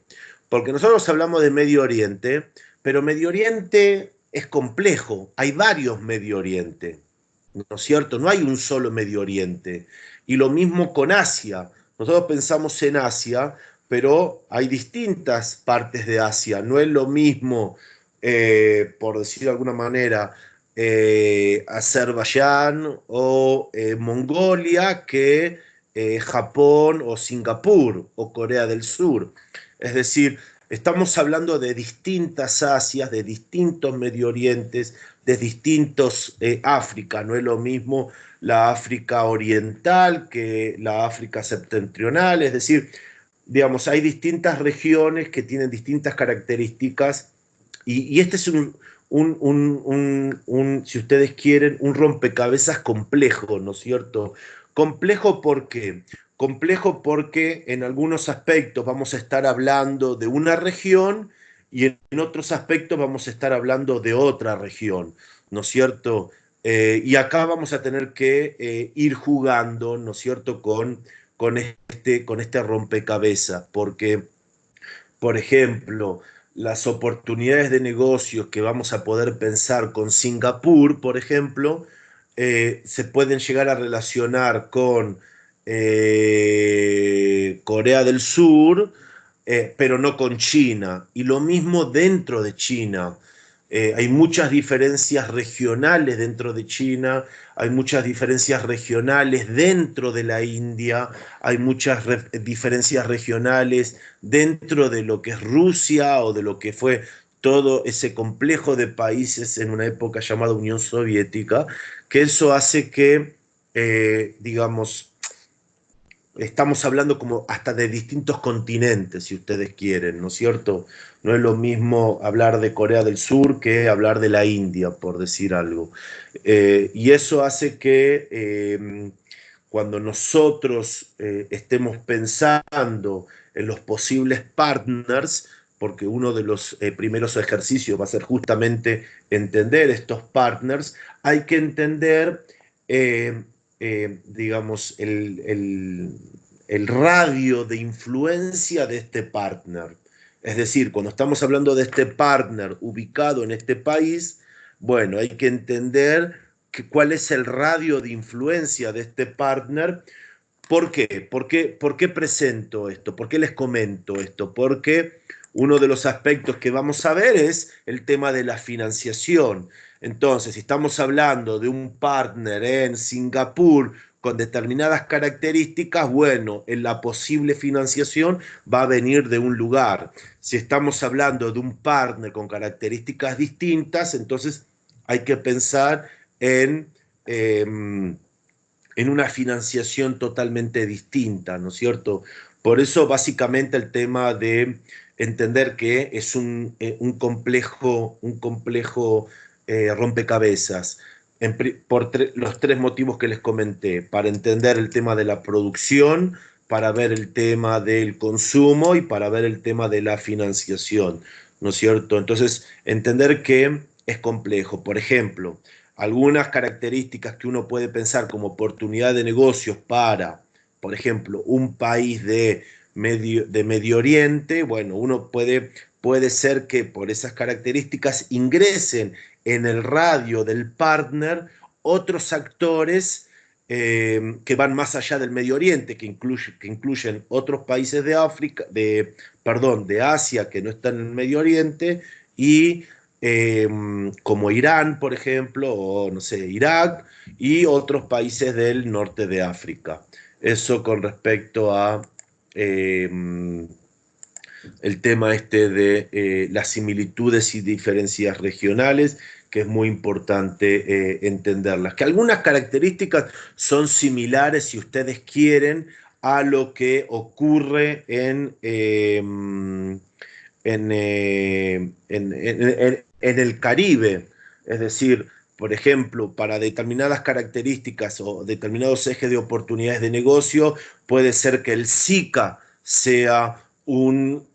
A: Porque nosotros hablamos de Medio Oriente, pero Medio Oriente es complejo, hay varios Medio Oriente, ¿no es cierto? No hay un solo Medio Oriente. Y lo mismo con Asia. Nosotros pensamos en Asia, pero hay distintas partes de Asia. No es lo mismo, por decir de alguna manera, Azerbaiyán o Mongolia que Japón o Singapur o Corea del Sur. Es decir, estamos hablando de distintas Asias, de distintos Medio Orientes, de distintos África. No es lo mismo la África oriental que la África septentrional. Es decir, digamos, hay distintas regiones que tienen distintas características y este es si ustedes quieren, un rompecabezas complejo, ¿no es cierto? Complejo ¿por qué? Complejo porque en algunos aspectos vamos a estar hablando de una región y en otros aspectos vamos a estar hablando de otra región, ¿no es cierto? Y acá vamos a tener que ir jugando, ¿no es cierto?, con este rompecabezas, porque, por ejemplo, las oportunidades de negocios que vamos a poder pensar con Singapur, por ejemplo, se pueden llegar a relacionar con Corea del Sur, pero no con China. Y lo mismo dentro de China. Hay muchas diferencias regionales dentro de China, hay muchas diferencias regionales dentro de la India, hay muchas diferencias regionales dentro de lo que es Rusia o de lo que fue todo ese complejo de países en una época llamada Unión Soviética, que eso hace que, digamos, estamos hablando como hasta de distintos continentes, si ustedes quieren, ¿no es cierto? No es lo mismo hablar de Corea del Sur que hablar de la India, por decir algo. Y eso hace que cuando nosotros estemos pensando en los posibles partners, porque uno de los primeros ejercicios va a ser justamente entender estos partners, hay que entender, digamos, el radio de influencia de este partner. Es decir, cuando estamos hablando de este partner ubicado en este país, bueno, hay que entender cuál es el radio de influencia de este partner. ¿Por qué? ¿Por qué presento esto? ¿Por qué les comento esto? Porque uno de los aspectos que vamos a ver es el tema de la financiación. Entonces, si estamos hablando de un partner en Singapur con determinadas características, bueno, en la posible financiación va a venir de un lugar. Si estamos hablando de un partner con características distintas, entonces hay que pensar en una financiación totalmente distinta, ¿no es cierto? Por eso, básicamente, el tema de entender que es un complejo rompecabezas, por los tres motivos que les comenté, para entender el tema de la producción, para ver el tema del consumo y para ver el tema de la financiación, ¿no es cierto? Entonces, entender que es complejo. Por ejemplo, algunas características que uno puede pensar como oportunidad de negocios para, por ejemplo, un país de Medio Oriente, bueno, uno puede ser que por esas características ingresen en el radio del partner otros actores que van más allá del Medio Oriente, que incluyen otros países de África, de Asia que no están en el Medio Oriente, y como Irán, por ejemplo, o no sé, Irak, y otros países del norte de África. Eso con respecto a el tema este de las similitudes y diferencias regionales, que es muy importante entenderlas. Que algunas características son similares, si ustedes quieren, a lo que ocurre en el Caribe. Es decir, por ejemplo, para determinadas características o determinados ejes de oportunidades de negocio, puede ser que el SICA sea un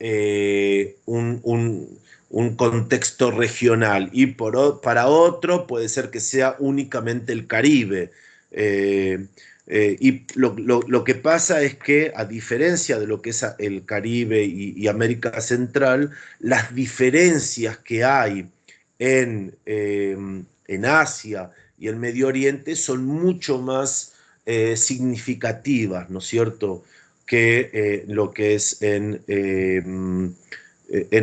A: contexto regional y para otro puede ser que sea únicamente el Caribe. Y lo que pasa es que, a diferencia de lo que es el Caribe y América Central, las diferencias que hay en Asia y el Medio Oriente son mucho más significativas, ¿no es cierto?, que lo que es en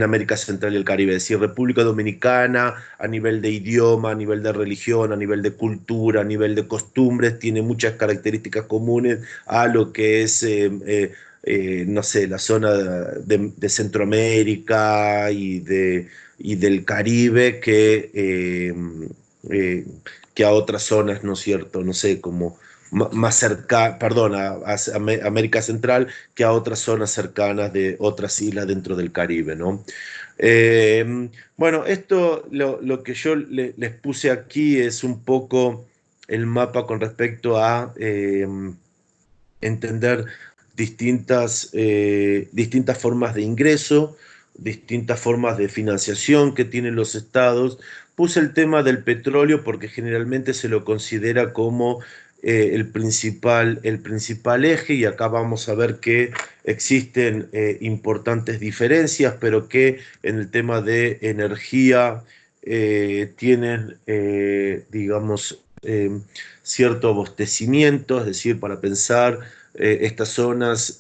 A: América Central y el Caribe. Es decir, República Dominicana, a nivel de idioma, a nivel de religión, a nivel de cultura, a nivel de costumbres, tiene muchas características comunes a lo que es, no sé, la zona de Centroamérica y del Caribe que a otras zonas, ¿no es cierto? No sé, como más cerca, perdón, a América Central, que a otras zonas cercanas de otras islas dentro del Caribe, ¿no? Bueno, esto, lo que yo les puse aquí es un poco el mapa con respecto a entender distintas formas de ingreso, distintas formas de financiación que tienen los estados. Puse el tema del petróleo porque generalmente se lo considera como el principal eje, y acá vamos a ver que existen importantes diferencias, pero que en el tema de energía tienen, digamos, cierto abastecimiento, es decir, para pensar estas zonas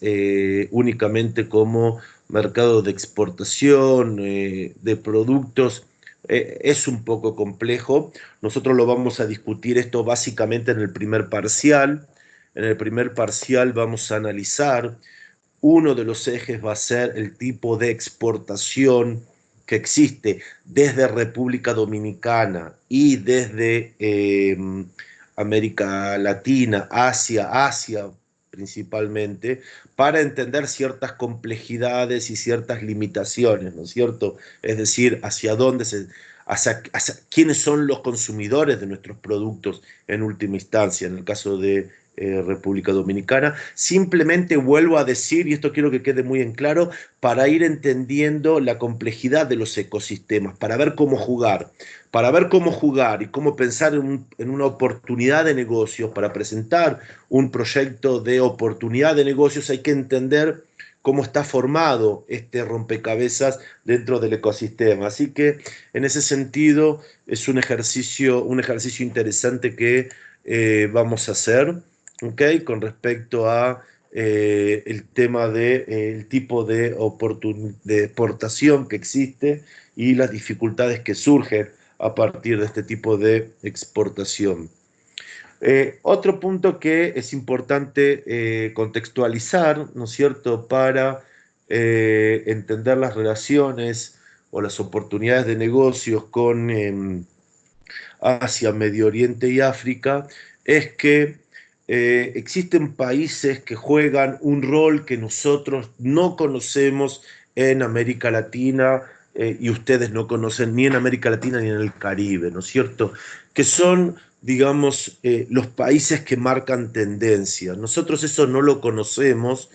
A: únicamente como mercado de exportación de productos, es un poco complejo. Nosotros lo vamos a discutir esto básicamente en el primer parcial. En el primer parcial vamos a analizar, uno de los ejes va a ser el tipo de exportación que existe desde República Dominicana y desde América Latina, Asia, principalmente, para entender ciertas complejidades y ciertas limitaciones, ¿no es cierto? Es decir, hacia quiénes son los consumidores de nuestros productos en última instancia, en el caso de República Dominicana. Simplemente vuelvo a decir, y esto quiero que quede muy en claro, para ir entendiendo la complejidad de los ecosistemas, para ver cómo jugar y cómo pensar en una oportunidad de negocios, para presentar un proyecto de oportunidad de negocios, hay que entender cómo está formado este rompecabezas dentro del ecosistema. Así que en ese sentido es un ejercicio interesante que vamos a hacer, ¿okay? Con respecto a el tema del tipo de exportación que existe y las dificultades que surgen a partir de este tipo de exportación. Otro punto que es importante contextualizar, ¿no es cierto?, para entender las relaciones o las oportunidades de negocios con Asia, Medio Oriente y África, es que existen países que juegan un rol que nosotros no conocemos en América Latina y ustedes no conocen ni en América Latina ni en el Caribe, ¿no es cierto?, que son, digamos, los países que marcan tendencia. Nosotros eso no lo conocemos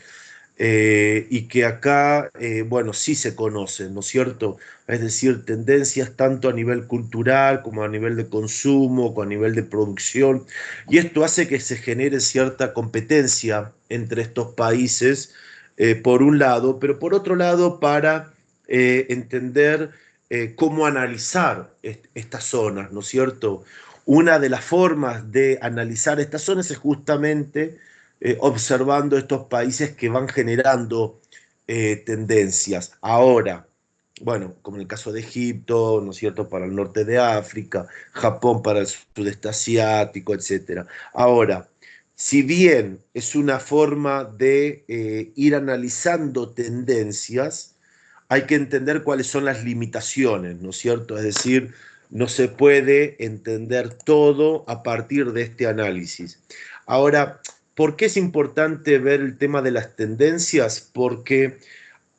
A: y que acá, bueno, sí se conocen, ¿no es cierto? Es decir, tendencias tanto a nivel cultural como a nivel de consumo, como a nivel de producción, y esto hace que se genere cierta competencia entre estos países, por un lado, pero por otro lado para entender cómo analizar estas zonas, ¿no es cierto? Una de las formas de analizar estas zonas es justamente observando estos países que van generando tendencias. Ahora, bueno, como en el caso de Egipto, ¿no es cierto?, para el norte de África, Japón para el sudeste asiático, etc. Ahora, si bien es una forma de ir analizando tendencias, hay que entender cuáles son las limitaciones, ¿no es cierto? Es decir, no se puede entender todo a partir de este análisis. Ahora, ¿por qué es importante ver el tema de las tendencias? Porque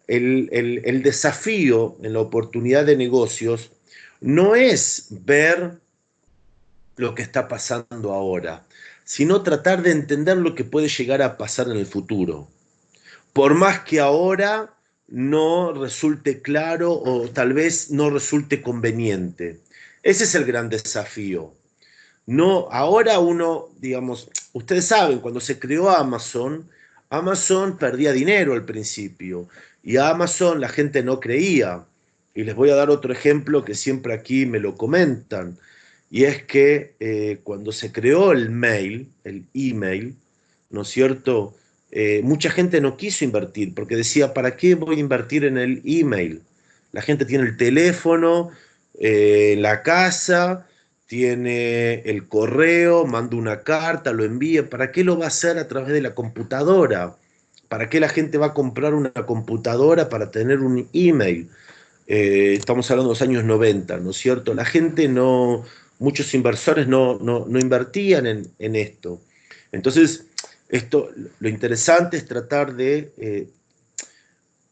A: el desafío en la oportunidad de negocios no es ver lo que está pasando ahora, sino tratar de entender lo que puede llegar a pasar en el futuro. Por más que ahora no resulte claro o tal vez no resulte conveniente. Ese es el gran desafío. No, ahora uno, digamos, ustedes saben, cuando se creó Amazon, Amazon perdía dinero al principio y a Amazon la gente no creía. Y les voy a dar otro ejemplo que siempre aquí me lo comentan, y es que cuando se creó el email, ¿no es cierto?, mucha gente no quiso invertir porque decía, ¿para qué voy a invertir en el email? La gente tiene el teléfono, la casa, tiene el correo, manda una carta, lo envía. ¿Para qué lo va a hacer a través de la computadora? ¿Para qué la gente va a comprar una computadora para tener un email? Estamos hablando de los años 90, ¿no es cierto? La gente no, muchos inversores no invertían en esto. Entonces, lo interesante es tratar de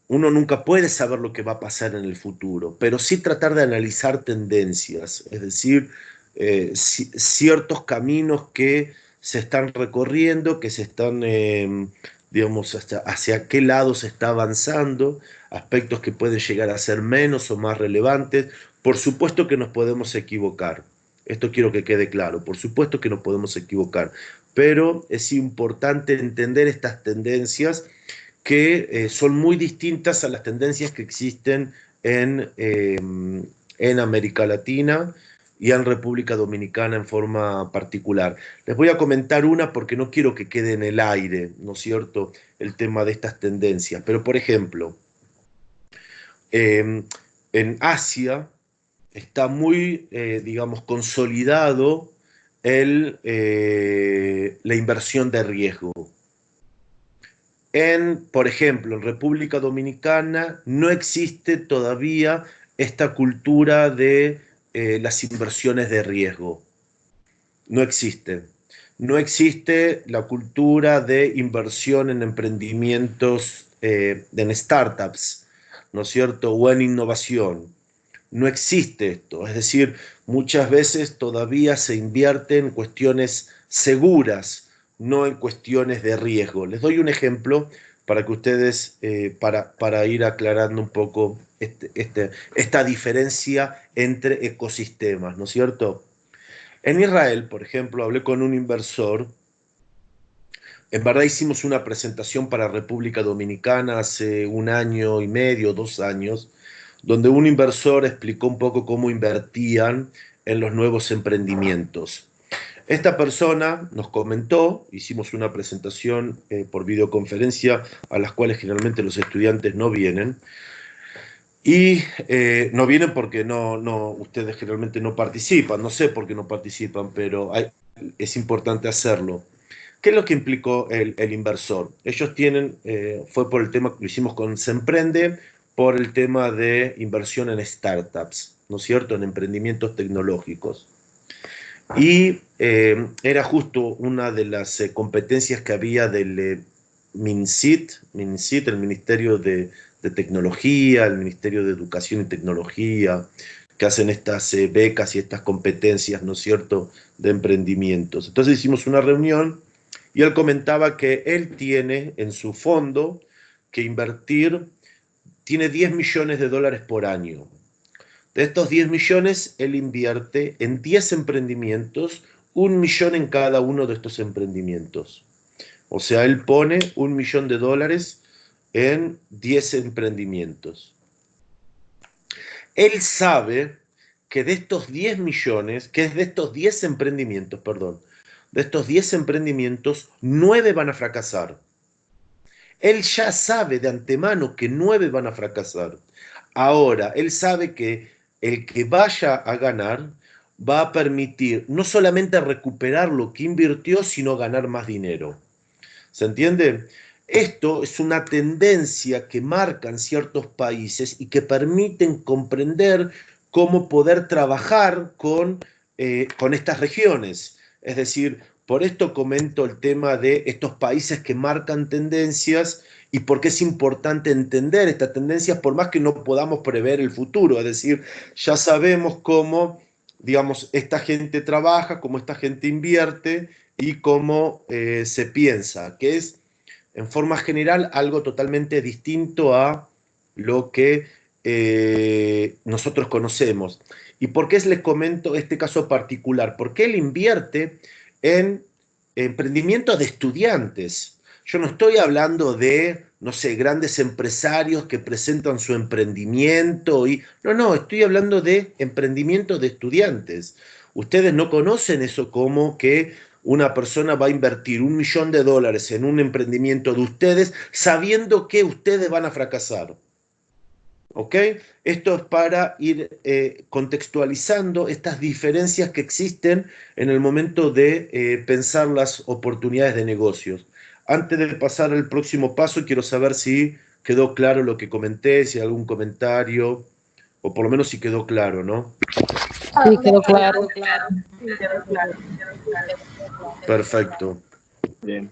A: uno nunca puede saber lo que va a pasar en el futuro, pero sí tratar de analizar tendencias, es decir, ciertos caminos que se están recorriendo, que se están, digamos, hacia qué lado se está avanzando, aspectos que pueden llegar a ser menos o más relevantes. Por supuesto que nos podemos equivocar, esto quiero que quede claro, por supuesto que nos podemos equivocar, pero es importante entender estas tendencias que son muy distintas a las tendencias que existen en América Latina y en República Dominicana en forma particular. Les voy a comentar una porque no quiero que quede en el aire, ¿no es cierto?, el tema de estas tendencias. Pero, por ejemplo, en Asia está muy, digamos, consolidado la inversión de riesgo. Por ejemplo, en República Dominicana no existe todavía esta cultura de las inversiones de riesgo. No existe. no existe la cultura de inversión en emprendimientos, en startups, ¿no es cierto?, o en innovación. No existe esto, es decir, muchas veces todavía se invierte en cuestiones seguras, no en cuestiones de riesgo. Les doy un ejemplo para que ustedes, para ir aclarando un poco esta diferencia entre ecosistemas, ¿no es cierto? En Israel, por ejemplo, hablé con un inversor. En verdad hicimos una presentación para República Dominicana hace 1 año y medio, 2 años, donde un inversor explicó un poco cómo invertían en los nuevos emprendimientos. Esta persona nos comentó, hicimos una presentación por videoconferencia a las cuales generalmente los estudiantes no vienen, y no vienen porque ustedes generalmente no participan, no sé por qué no participan, pero es importante hacerlo. ¿Qué es lo que implicó el inversor? Ellos tienen, fue por el tema que lo hicimos con Semprende, por el tema de inversión en startups, ¿no es cierto?, en emprendimientos tecnológicos. Y era justo una de las competencias que había del MINCIT, el Ministerio de Tecnología, el Ministerio de Educación y Tecnología, que hacen estas becas y estas competencias, ¿no es cierto?, de emprendimientos. Entonces hicimos una reunión y él comentaba que él tiene en su fondo que invertir, tiene $10 millones por año. De estos 10 millones, él invierte en 10 emprendimientos, 1 millón en cada uno de estos emprendimientos. O sea, él pone $1 millón en 10 emprendimientos. Él sabe que de estos 10 millones, que es de estos 10 emprendimientos, perdón, de estos 10 emprendimientos, 9 van a fracasar. Él ya sabe de antemano que 9 van a fracasar. Ahora, él sabe que el que vaya a ganar va a permitir no solamente recuperar lo que invirtió, sino ganar más dinero. ¿Se entiende? Esto es una tendencia que marcan ciertos países y que permiten comprender cómo poder trabajar con estas regiones. Es decir, por esto comento el tema de estos países que marcan tendencias y por qué es importante entender estas tendencias, por más que no podamos prever el futuro. Es decir, ya sabemos cómo, digamos, esta gente trabaja, cómo esta gente invierte y cómo se piensa, que es, en forma general, algo totalmente distinto a lo que nosotros conocemos. ¿Y por qué les comento este caso particular? Porque él invierte en emprendimientos de estudiantes. Yo no estoy hablando de, no sé, grandes empresarios que presentan su emprendimiento. No, estoy hablando de emprendimientos de estudiantes. Ustedes no conocen eso como que una persona va a invertir $1 millón en un emprendimiento de ustedes sabiendo que ustedes van a fracasar. ¿Ok? Esto es para ir contextualizando estas diferencias que existen en el momento de pensar las oportunidades de negocios. Antes de pasar al próximo paso, quiero saber si quedó claro lo que comenté, si hay algún comentario, o por lo menos si quedó claro, ¿no?
C: Sí, quedó claro.
A: Perfecto.
B: Bien.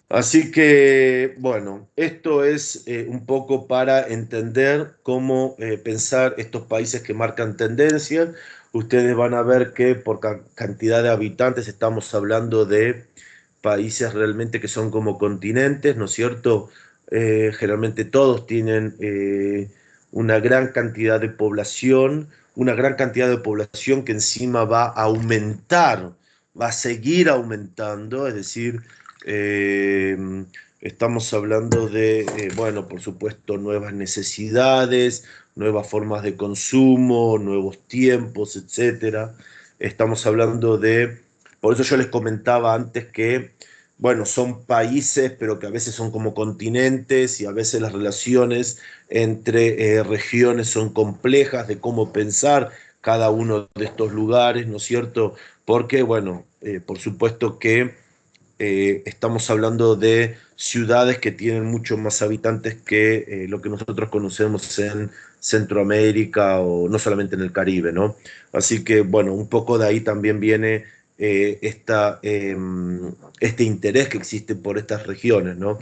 A: Así que, bueno, esto es un poco para entender cómo pensar estos países que marcan tendencias. Ustedes van a ver que por cantidad de habitantes estamos hablando de países realmente que son como continentes, ¿no es cierto? Generalmente todos tienen una gran cantidad de población, que encima va a aumentar, va a seguir aumentando, es decir, estamos hablando de, bueno, por supuesto, nuevas necesidades, nuevas formas de consumo, nuevos tiempos, etcétera. Estamos hablando de, por eso yo les comentaba antes que, bueno, son países, pero que a veces son como continentes y a veces las relaciones entre regiones son complejas de cómo pensar cada uno de estos lugares, ¿no es cierto? Porque, bueno, por supuesto que estamos hablando de ciudades que tienen muchos más habitantes que lo que nosotros conocemos en Centroamérica o no solamente en el Caribe, ¿no? Así que, bueno, un poco de ahí también viene este interés que existe por estas regiones, ¿no?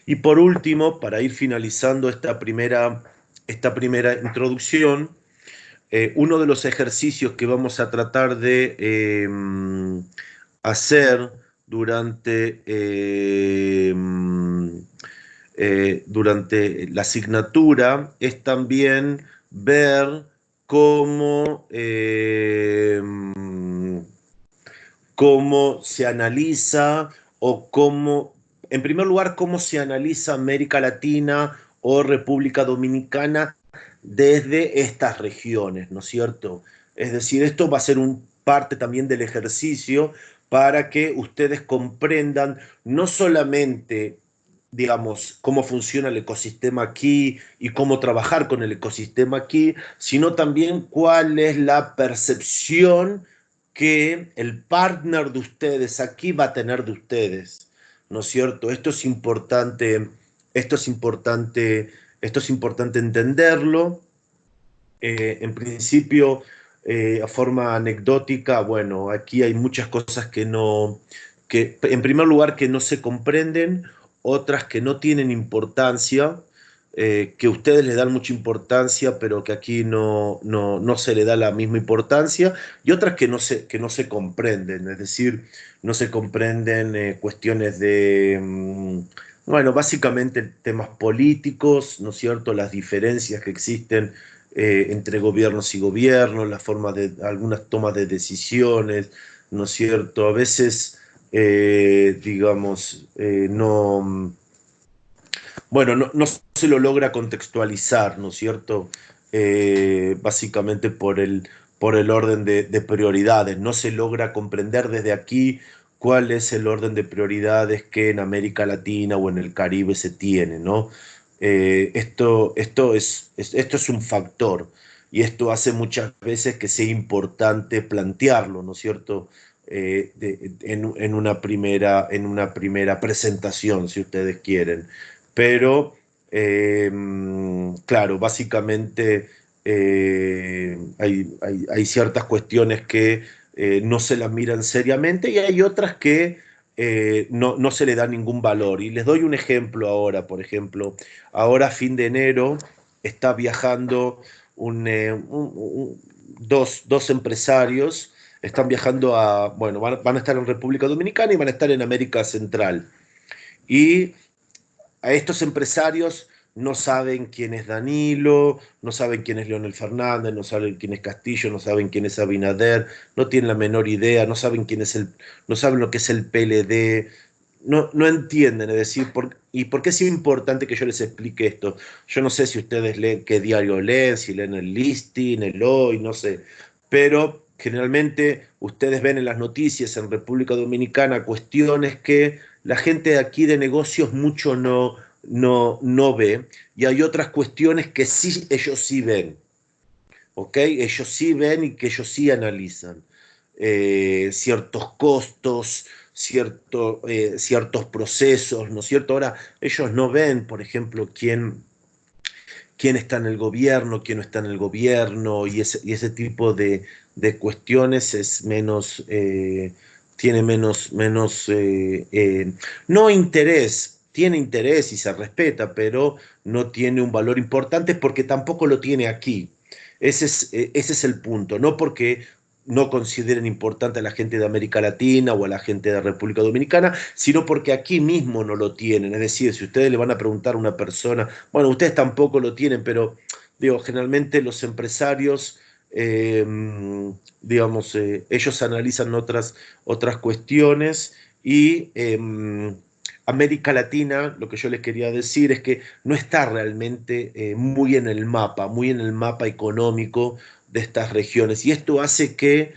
A: Y por último, para ir finalizando esta primera introducción, uno de los ejercicios que vamos a tratar de hacer durante la asignatura es también ver cómo se analiza o en primer lugar, cómo se analiza América Latina o República Dominicana desde estas regiones, ¿no es cierto? Es decir, esto va a ser parte también del ejercicio para que ustedes comprendan no solamente, digamos, cómo funciona el ecosistema aquí y cómo trabajar con el ecosistema aquí, sino también cuál es la percepción que el partner de ustedes aquí va a tener de ustedes, ¿no es cierto? Esto es importante entenderlo. En principio, a forma anecdótica, bueno, aquí hay muchas cosas que en primer lugar, que no se comprenden, otras que no tienen importancia, que ustedes les dan mucha importancia, pero que aquí no se le da la misma importancia, y otras que no se comprenden, es decir, no se comprenden cuestiones de, bueno, básicamente temas políticos, ¿no es cierto?, las diferencias que existen entre gobiernos y gobiernos, la forma de algunas tomas de decisiones, ¿no es cierto? A veces, digamos, no se lo logra contextualizar, ¿no es cierto? Básicamente por el orden de prioridades. No se logra comprender desde aquí cuál es el orden de prioridades que en América Latina o en el Caribe se tiene, ¿no? Esto es un factor, y esto hace muchas veces que sea importante plantearlo, ¿no es cierto? En una primera presentación, si ustedes quieren. Pero, claro, básicamente hay ciertas cuestiones que no se las miran seriamente, y hay otras que no se le da ningún valor. Y les doy un ejemplo ahora. Por ejemplo, ahora a fin de enero está viajando dos empresarios, están viajando van a estar en República Dominicana y van a estar en América Central. Y a estos empresarios no saben quién es Danilo, no saben quién es Leonel Fernández, no saben quién es Castillo, no saben quién es Abinader, no tienen la menor idea, no saben no saben lo que es el PLD, no entienden. Es decir, ¿y por qué es importante que yo les explique esto? Yo no sé si ustedes leen, qué diario leen, si leen el Listín, el Hoy, no sé, pero generalmente ustedes ven en las noticias en República Dominicana cuestiones que la gente de aquí de negocios mucho no ve, y hay otras cuestiones que sí, ellos sí ven, ¿ok? Ellos sí ven y que ellos sí analizan ciertos costos, ciertos procesos, ¿no es cierto? Ahora, ellos no ven, por ejemplo, quién está en el gobierno, quién no está en el gobierno, y ese tipo de cuestiones es menos, tiene menos no interés, tiene interés y se respeta, pero no tiene un valor importante porque tampoco lo tiene aquí. Ese es el punto, no porque no consideren importante a la gente de América Latina o a la gente de República Dominicana, sino porque aquí mismo no lo tienen. Es decir, si ustedes le van a preguntar a una persona, bueno, ustedes tampoco lo tienen, pero digo, generalmente los empresarios, digamos, ellos analizan otras cuestiones, y América Latina, lo que yo les quería decir es que no está realmente muy en el mapa económico de estas regiones, y esto hace que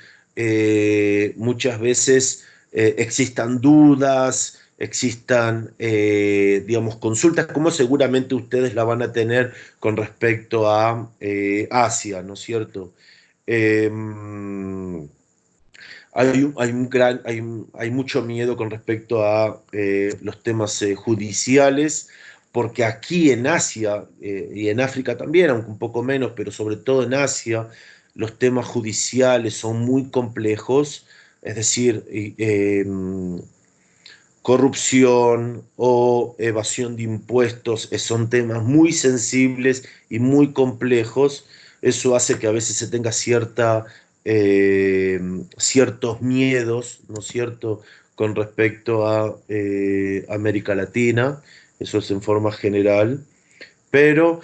A: muchas veces existan dudas, existan, digamos, consultas, como seguramente ustedes la van a tener con respecto a Asia, ¿no es cierto? Hay mucho miedo con respecto a los temas judiciales, porque aquí en Asia y en África también, aunque un poco menos, pero sobre todo en Asia, los temas judiciales son muy complejos, es decir, corrupción o evasión de impuestos son temas muy sensibles y muy complejos. Eso hace que a veces se tenga ciertos miedos, ¿no es cierto?, con respecto a América Latina. Eso es en forma general. Pero,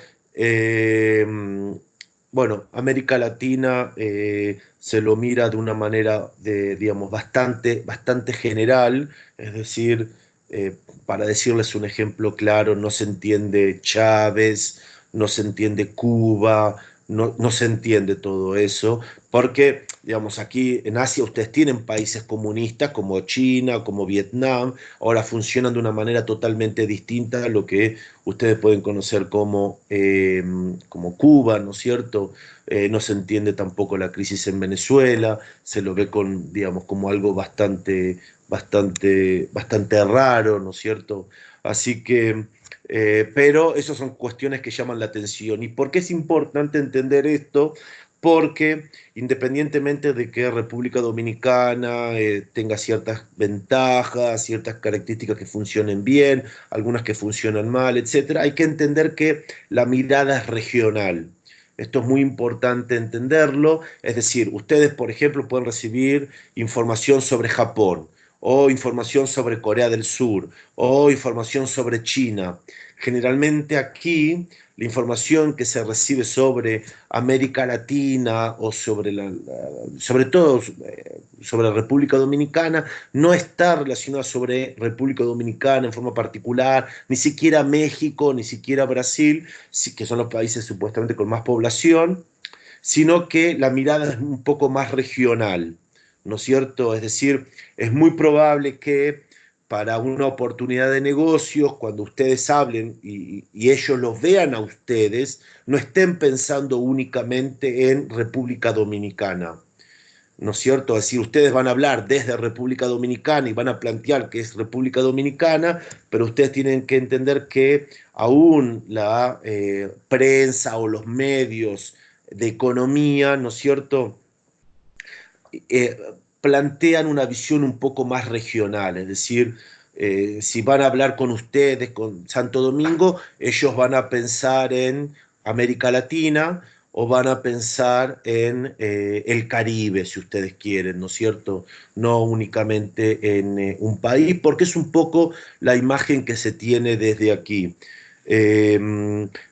A: bueno, América Latina se lo mira de una manera, digamos, bastante general, es decir, para decirles un ejemplo claro, no se entiende Chávez, no se entiende Cuba, no se entiende todo eso, porque, digamos, aquí en Asia ustedes tienen países comunistas como China, como Vietnam, ahora funcionan de una manera totalmente distinta a lo que ustedes pueden conocer como Cuba, ¿no es cierto? No se entiende tampoco la crisis en Venezuela, se lo ve digamos, como algo bastante raro, ¿no es cierto? Así que, pero esas son cuestiones que llaman la atención. ¿Y por qué es importante entender esto? Porque independientemente de que República Dominicana tenga ciertas ventajas, ciertas características que funcionen bien, algunas que funcionan mal, etcétera, hay que entender que la mirada es regional. Esto es muy importante entenderlo, es decir, ustedes, por ejemplo, pueden recibir información sobre Japón, o información sobre Corea del Sur, o información sobre China. Generalmente aquí la información que se recibe sobre América Latina o sobre todo sobre la República Dominicana no está relacionada sobre República Dominicana en forma particular, ni siquiera México, ni siquiera Brasil, que son los países supuestamente con más población, sino que la mirada es un poco más regional, ¿no es cierto? Es decir, es muy probable que para una oportunidad de negocios, cuando ustedes hablen y ellos los vean a ustedes, no estén pensando únicamente en República Dominicana, ¿no es cierto? Es decir, ustedes van a hablar desde República Dominicana y van a plantear que es República Dominicana, pero ustedes tienen que entender que aún la prensa o los medios de economía, ¿no es cierto?, eh, plantean una visión un poco más regional, es decir, si van a hablar con ustedes, con Santo Domingo, ellos van a pensar en América Latina o van a pensar en el Caribe, si ustedes quieren, ¿no es cierto? No únicamente en un país, porque es un poco la imagen que se tiene desde aquí.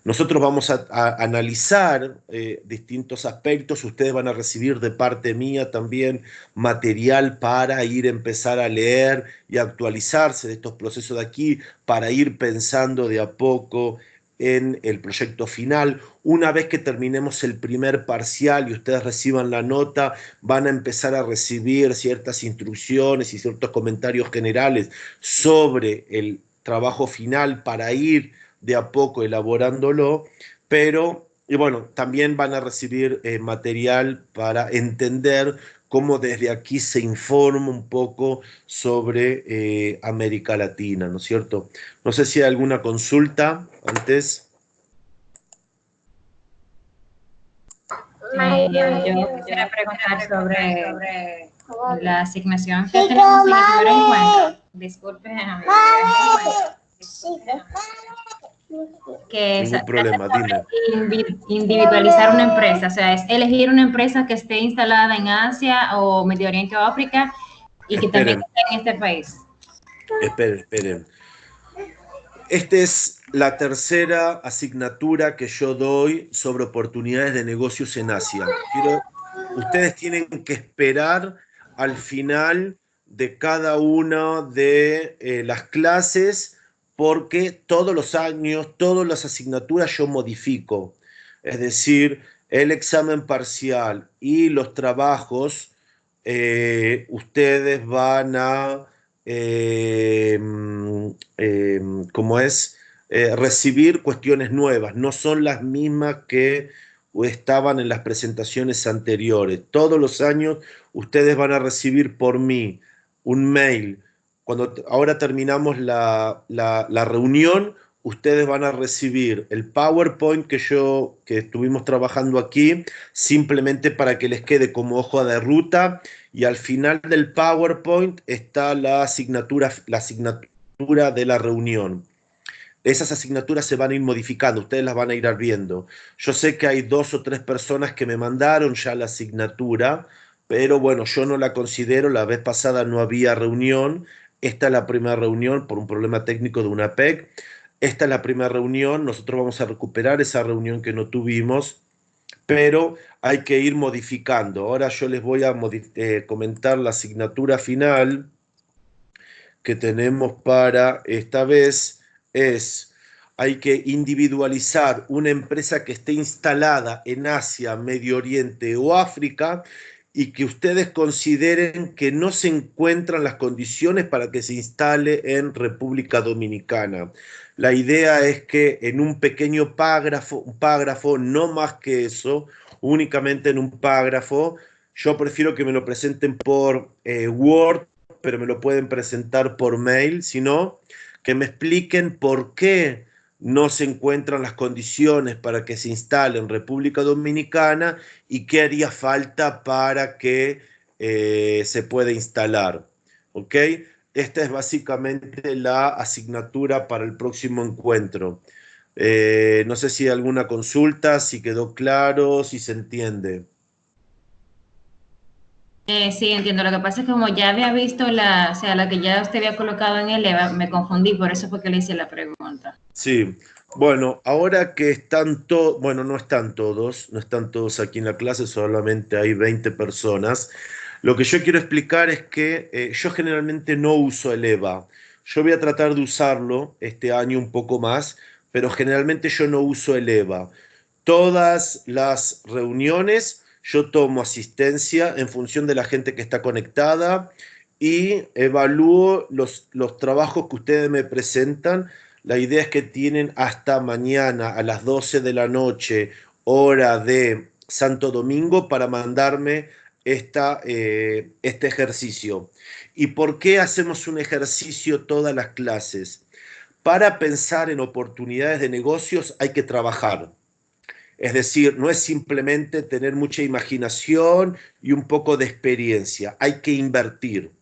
A: Nosotros vamos a analizar distintos aspectos, ustedes van a recibir de parte mía también material para empezar a leer y actualizarse de estos procesos de aquí, para ir pensando de a poco en el proyecto final. Una vez que terminemos el primer parcial y ustedes reciban la nota, van a empezar a recibir ciertas instrucciones y ciertos comentarios generales sobre el trabajo final para ir de a poco elaborándolo, pero, y bueno, también van a recibir material para entender cómo desde aquí se informa un poco sobre América Latina, ¿no es cierto? No sé si hay alguna consulta antes.
G: Yo quisiera preguntar sobre la asignación que tenemos en el primer encuentro. Disculpen. Que
A: Ningún problema, dime.
G: Individualizar una empresa, o sea, es elegir una empresa que esté instalada en Asia o Medio Oriente o África y que también esté en este país.
A: Esperen. Esta es la tercera asignatura que yo doy sobre oportunidades de negocios en Asia. Ustedes tienen que esperar al final de cada una de las clases, porque todos los años, todas las asignaturas yo modifico. Es decir, el examen parcial y los trabajos, ustedes van a, recibir cuestiones nuevas. No son las mismas que estaban en las presentaciones anteriores. Todos los años ustedes van a recibir por mí un mail. Ahora terminamos la reunión, ustedes van a recibir el PowerPoint que estuvimos trabajando aquí, simplemente para que les quede como hoja de ruta, y al final del PowerPoint está la asignatura de la reunión. Esas asignaturas se van a ir modificando, ustedes las van a ir viendo. Yo sé que hay 2 o 3 personas que me mandaron ya la asignatura, pero bueno, yo no la considero, la vez pasada no había reunión, esta es la primera reunión por un problema técnico de una PEC, esta es la primera reunión, nosotros vamos a recuperar esa reunión que no tuvimos, pero hay que ir modificando. Ahora yo les voy a comentar la asignatura final que tenemos para esta vez. Hay que individualizar una empresa que esté instalada en Asia, Medio Oriente o África y que ustedes consideren que no se encuentran las condiciones para que se instale en República Dominicana. La idea es que en un pequeño párrafo, no más que eso, únicamente en un párrafo, yo prefiero que me lo presenten por Word, pero me lo pueden presentar por mail, sino que me expliquen por qué no se encuentran las condiciones para que se instale en República Dominicana y qué haría falta para que se pueda instalar. ¿Ok? Esta es básicamente la asignatura para el próximo encuentro. No sé si hay alguna consulta, si quedó claro, si se entiende.
G: Sí, entiendo. Lo que pasa es que como ya había visto la que ya usted había colocado en el EVA, me confundí, por eso fue que le hice la pregunta.
A: Sí, bueno, ahora que están todos, bueno, no están todos aquí en la clase, solamente hay 20 personas. Lo que yo quiero explicar es que yo generalmente no uso el EVA. Yo voy a tratar de usarlo este año un poco más, pero generalmente yo no uso el EVA. Todas las reuniones yo tomo asistencia en función de la gente que está conectada y evalúo los trabajos que ustedes me presentan. La idea es que tienen hasta mañana a las 12 de la noche, hora de Santo Domingo, para mandarme este ejercicio. ¿Y por qué hacemos un ejercicio todas las clases? Para pensar en oportunidades de negocios hay que trabajar. Es decir, no es simplemente tener mucha imaginación y un poco de experiencia, hay que invertir.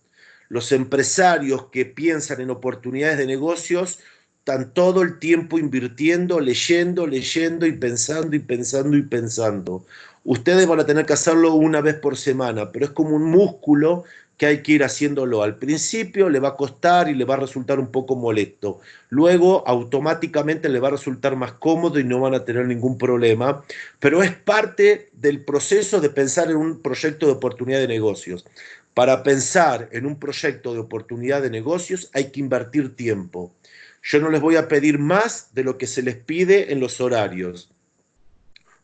A: Los empresarios que piensan en oportunidades de negocios están todo el tiempo invirtiendo, leyendo y pensando y pensando y pensando. Ustedes van a tener que hacerlo una vez por semana, pero es como un músculo que hay que ir haciéndolo. Al principio le va a costar y le va a resultar un poco molesto. Luego automáticamente le va a resultar más cómodo y no van a tener ningún problema. Pero es parte del proceso de pensar en un proyecto de oportunidad de negocios. Para pensar en un proyecto de oportunidad de negocios hay que invertir tiempo. Yo no les voy a pedir más de lo que se les pide en los horarios.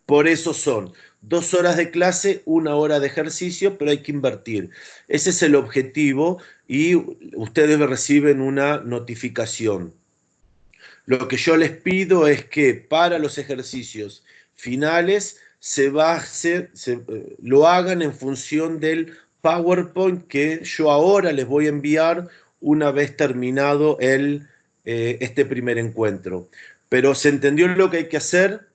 A: Por eso son 2 horas de clase, 1 hora de ejercicio, pero hay que invertir. Ese es el objetivo y ustedes reciben una notificación. Lo que yo les pido es que para los ejercicios finales lo hagan en función del PowerPoint que yo ahora les voy a enviar una vez terminado este primer encuentro. Pero ¿se entendió lo que hay que hacer?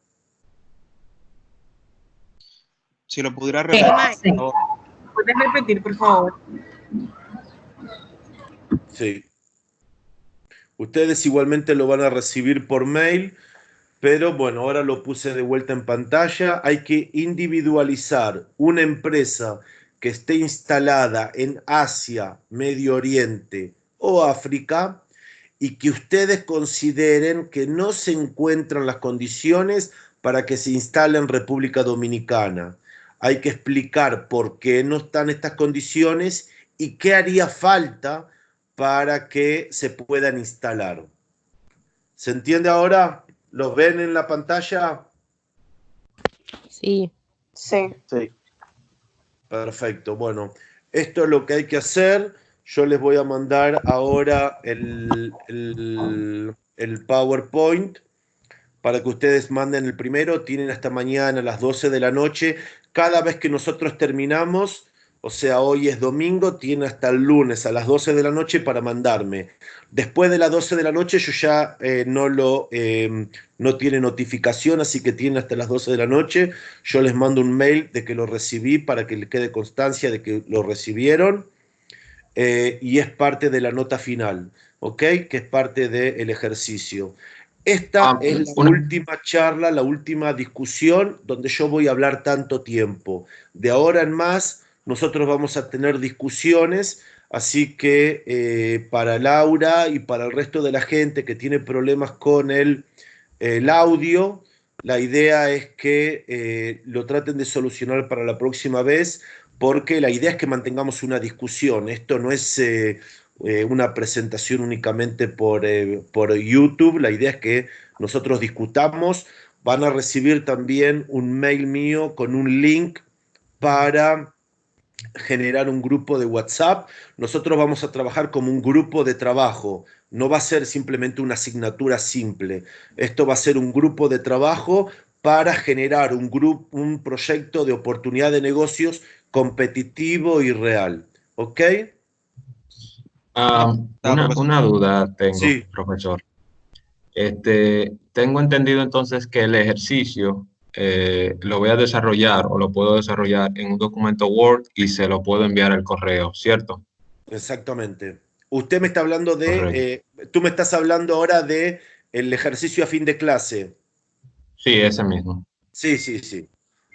D: Si lo pudiera repetir, por favor.
F: ¿Puedes repetir, por favor?
A: Sí. Ustedes igualmente lo van a recibir por mail, pero bueno, ahora lo puse de vuelta en pantalla. Hay que individualizar una empresa que esté instalada en Asia, Medio Oriente o África y que ustedes consideren que no se encuentran las condiciones para que se instale en República Dominicana. Hay que explicar por qué no están estas condiciones y qué haría falta para que se puedan instalar. ¿Se entiende ahora? ¿Los ven en la pantalla?
C: Sí.
F: Sí.
A: Sí. Perfecto. Bueno, esto es lo que hay que hacer. Yo les voy a mandar ahora el PowerPoint para que ustedes manden el primero. Tienen hasta mañana a las 12 de la noche. Cada vez que nosotros terminamos, O sea, hoy es domingo, tiene hasta el lunes a las 12 de la noche para mandarme. Después de las 12 de la noche yo ya no tiene notificación, así que tiene hasta las 12 de la noche. Yo les mando un mail de que lo recibí para que le quede constancia de que lo recibieron. Y es parte de la nota final, ¿ok? Que es parte del ejercicio. Esta es la última charla, la última discusión donde yo voy a hablar tanto tiempo. De ahora en más, nosotros vamos a tener discusiones, así que para Laura y para el resto de la gente que tiene problemas con el audio, la idea es que lo traten de solucionar para la próxima vez, porque la idea es que mantengamos una discusión. Esto no es una presentación únicamente por YouTube, la idea es que nosotros discutamos. Van a recibir también un mail mío con un link para generar un grupo de WhatsApp. Nosotros vamos a trabajar como un grupo de trabajo, no va a ser simplemente una asignatura simple. Esto va a ser un grupo de trabajo para generar un proyecto de oportunidad de negocios competitivo y real. ¿Ok?
E: Una duda tengo,
A: Sí.
E: profesor. Tengo entendido entonces que el ejercicio lo voy a desarrollar o lo puedo desarrollar en un documento Word y se lo puedo enviar al correo, ¿cierto?
A: Exactamente. Usted me está hablando
E: Correcto.
A: tú me estás hablando ahora de el ejercicio a fin de clase.
E: Sí, ese mismo.
A: Sí, sí, sí.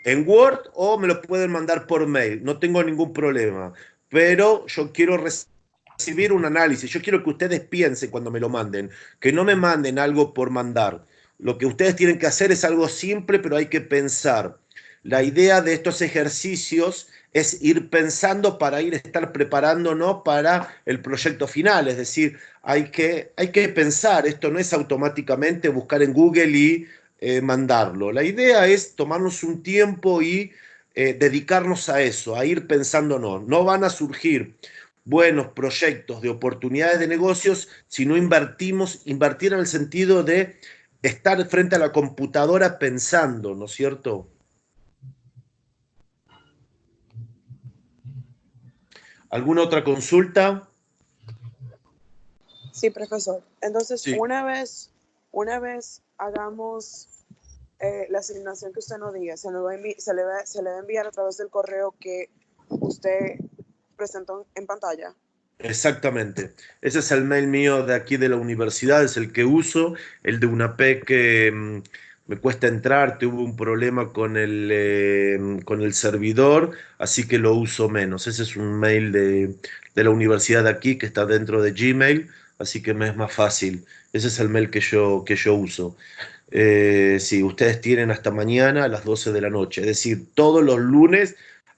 A: En Word o me lo pueden mandar por mail, no tengo ningún problema. Pero yo quiero recibir un análisis, yo quiero que ustedes piensen cuando me lo manden, que no me manden algo por mandar. Lo que ustedes tienen que hacer es algo simple, pero hay que pensar. La idea de estos ejercicios es ir pensando para estar preparándonos para el proyecto final. Es decir, hay que pensar, esto no es automáticamente buscar en Google y mandarlo. La idea es tomarnos un tiempo y dedicarnos a eso, a ir pensándonos. No van a surgir buenos proyectos de oportunidades de negocios si no invertir en el sentido de estar frente a la computadora pensando, ¿no es cierto? ¿Alguna otra consulta?
F: Sí, profesor. Entonces,
A: Sí.
F: una vez hagamos la asignación que usted nos diga, se le va a enviar a través del correo que usted presentó en pantalla.
A: Exactamente. Ese es el mail mío de aquí de la universidad, es el que uso, el de UNAPEC que me cuesta entrar, tuve un problema con el servidor, así que lo uso menos. Ese es un mail de la universidad de aquí que está dentro de Gmail, así que me es más fácil. Ese es el mail que yo uso. Sí, ustedes tienen hasta mañana a las 12 de la noche, es decir, todos los lunes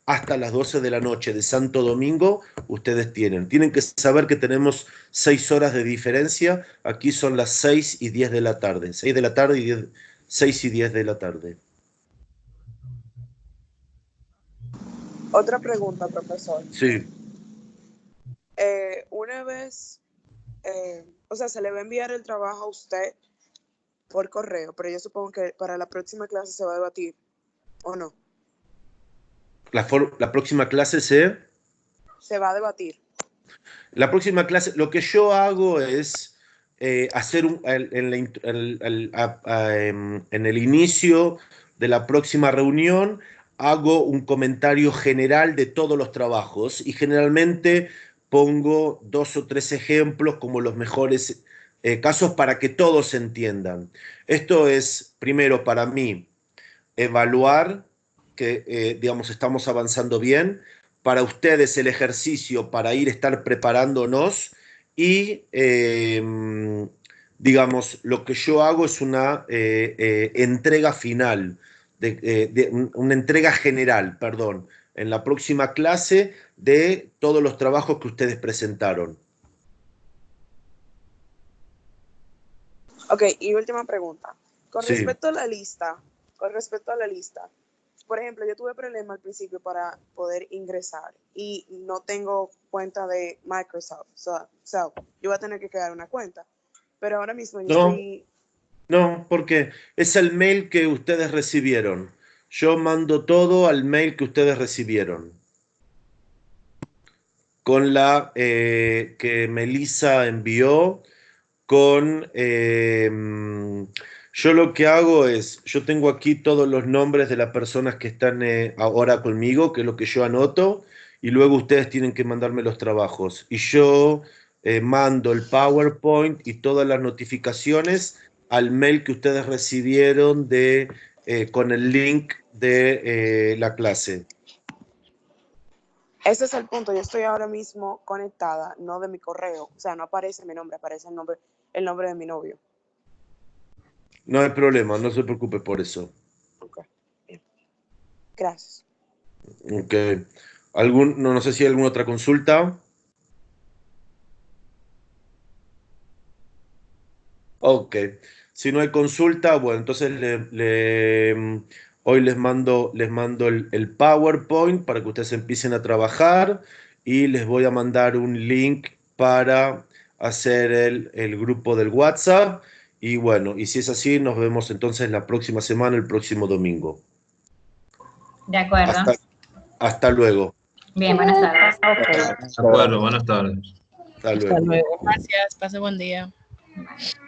A: hasta las 12 de la noche de Santo Domingo, ustedes tienen que saber que tenemos 6 horas de diferencia, aquí son las 6 y 10 de la tarde, 6 de la tarde y 6 y 10 de la tarde.
F: Otra pregunta, profesor.
A: Sí.
F: Una vez, o sea, se le va a enviar el trabajo a usted por correo, pero yo supongo que para la próxima clase se va a debatir, ¿o no?
A: La próxima clase
F: Se va a debatir.
A: La próxima clase, lo que yo hago es hacer en el inicio de la próxima reunión, hago un comentario general de todos los trabajos y generalmente pongo 2 o 3 ejemplos como los mejores casos para que todos entiendan. Esto es, primero, para mí, evaluar que, digamos, estamos avanzando bien. Para ustedes el ejercicio para estar preparándonos y, digamos, lo que yo hago es una entrega final, una entrega general, perdón, en la próxima clase de todos los trabajos que ustedes presentaron.
F: Ok, y última pregunta. Con
A: Sí.
F: respecto a la lista, por ejemplo, yo tuve problema al principio para poder ingresar y no tengo cuenta de Microsoft. So, yo voy a tener que crear una cuenta. Pero ahora mismo yo estoy...
A: No, porque es el mail que ustedes recibieron. Yo mando todo al mail que ustedes recibieron. con la que Melissa envió, con... yo lo que hago es, yo tengo aquí todos los nombres de las personas que están ahora conmigo, que es lo que yo anoto, y luego ustedes tienen que mandarme los trabajos. Y yo mando el PowerPoint y todas las notificaciones al mail que ustedes recibieron con el link de la clase.
F: Ese es el punto. Yo estoy ahora mismo conectada, no de mi correo. O sea, no aparece mi nombre, aparece el nombre de mi novio.
A: No hay problema, no se preocupe por eso.
F: Ok, bien. Gracias.
A: Ok. No sé si hay alguna otra consulta. Ok. Si no hay consulta, bueno, entonces hoy les mando el PowerPoint para que ustedes empiecen a trabajar y les voy a mandar un link para hacer el grupo del WhatsApp. Y bueno, y si es así, nos vemos entonces la próxima semana, el próximo domingo.
G: De acuerdo.
A: Hasta luego.
G: Bien, buenas tardes.
E: De acuerdo, buenas tardes.
A: Hasta luego.
C: Gracias, pase buen día.
G: Bye.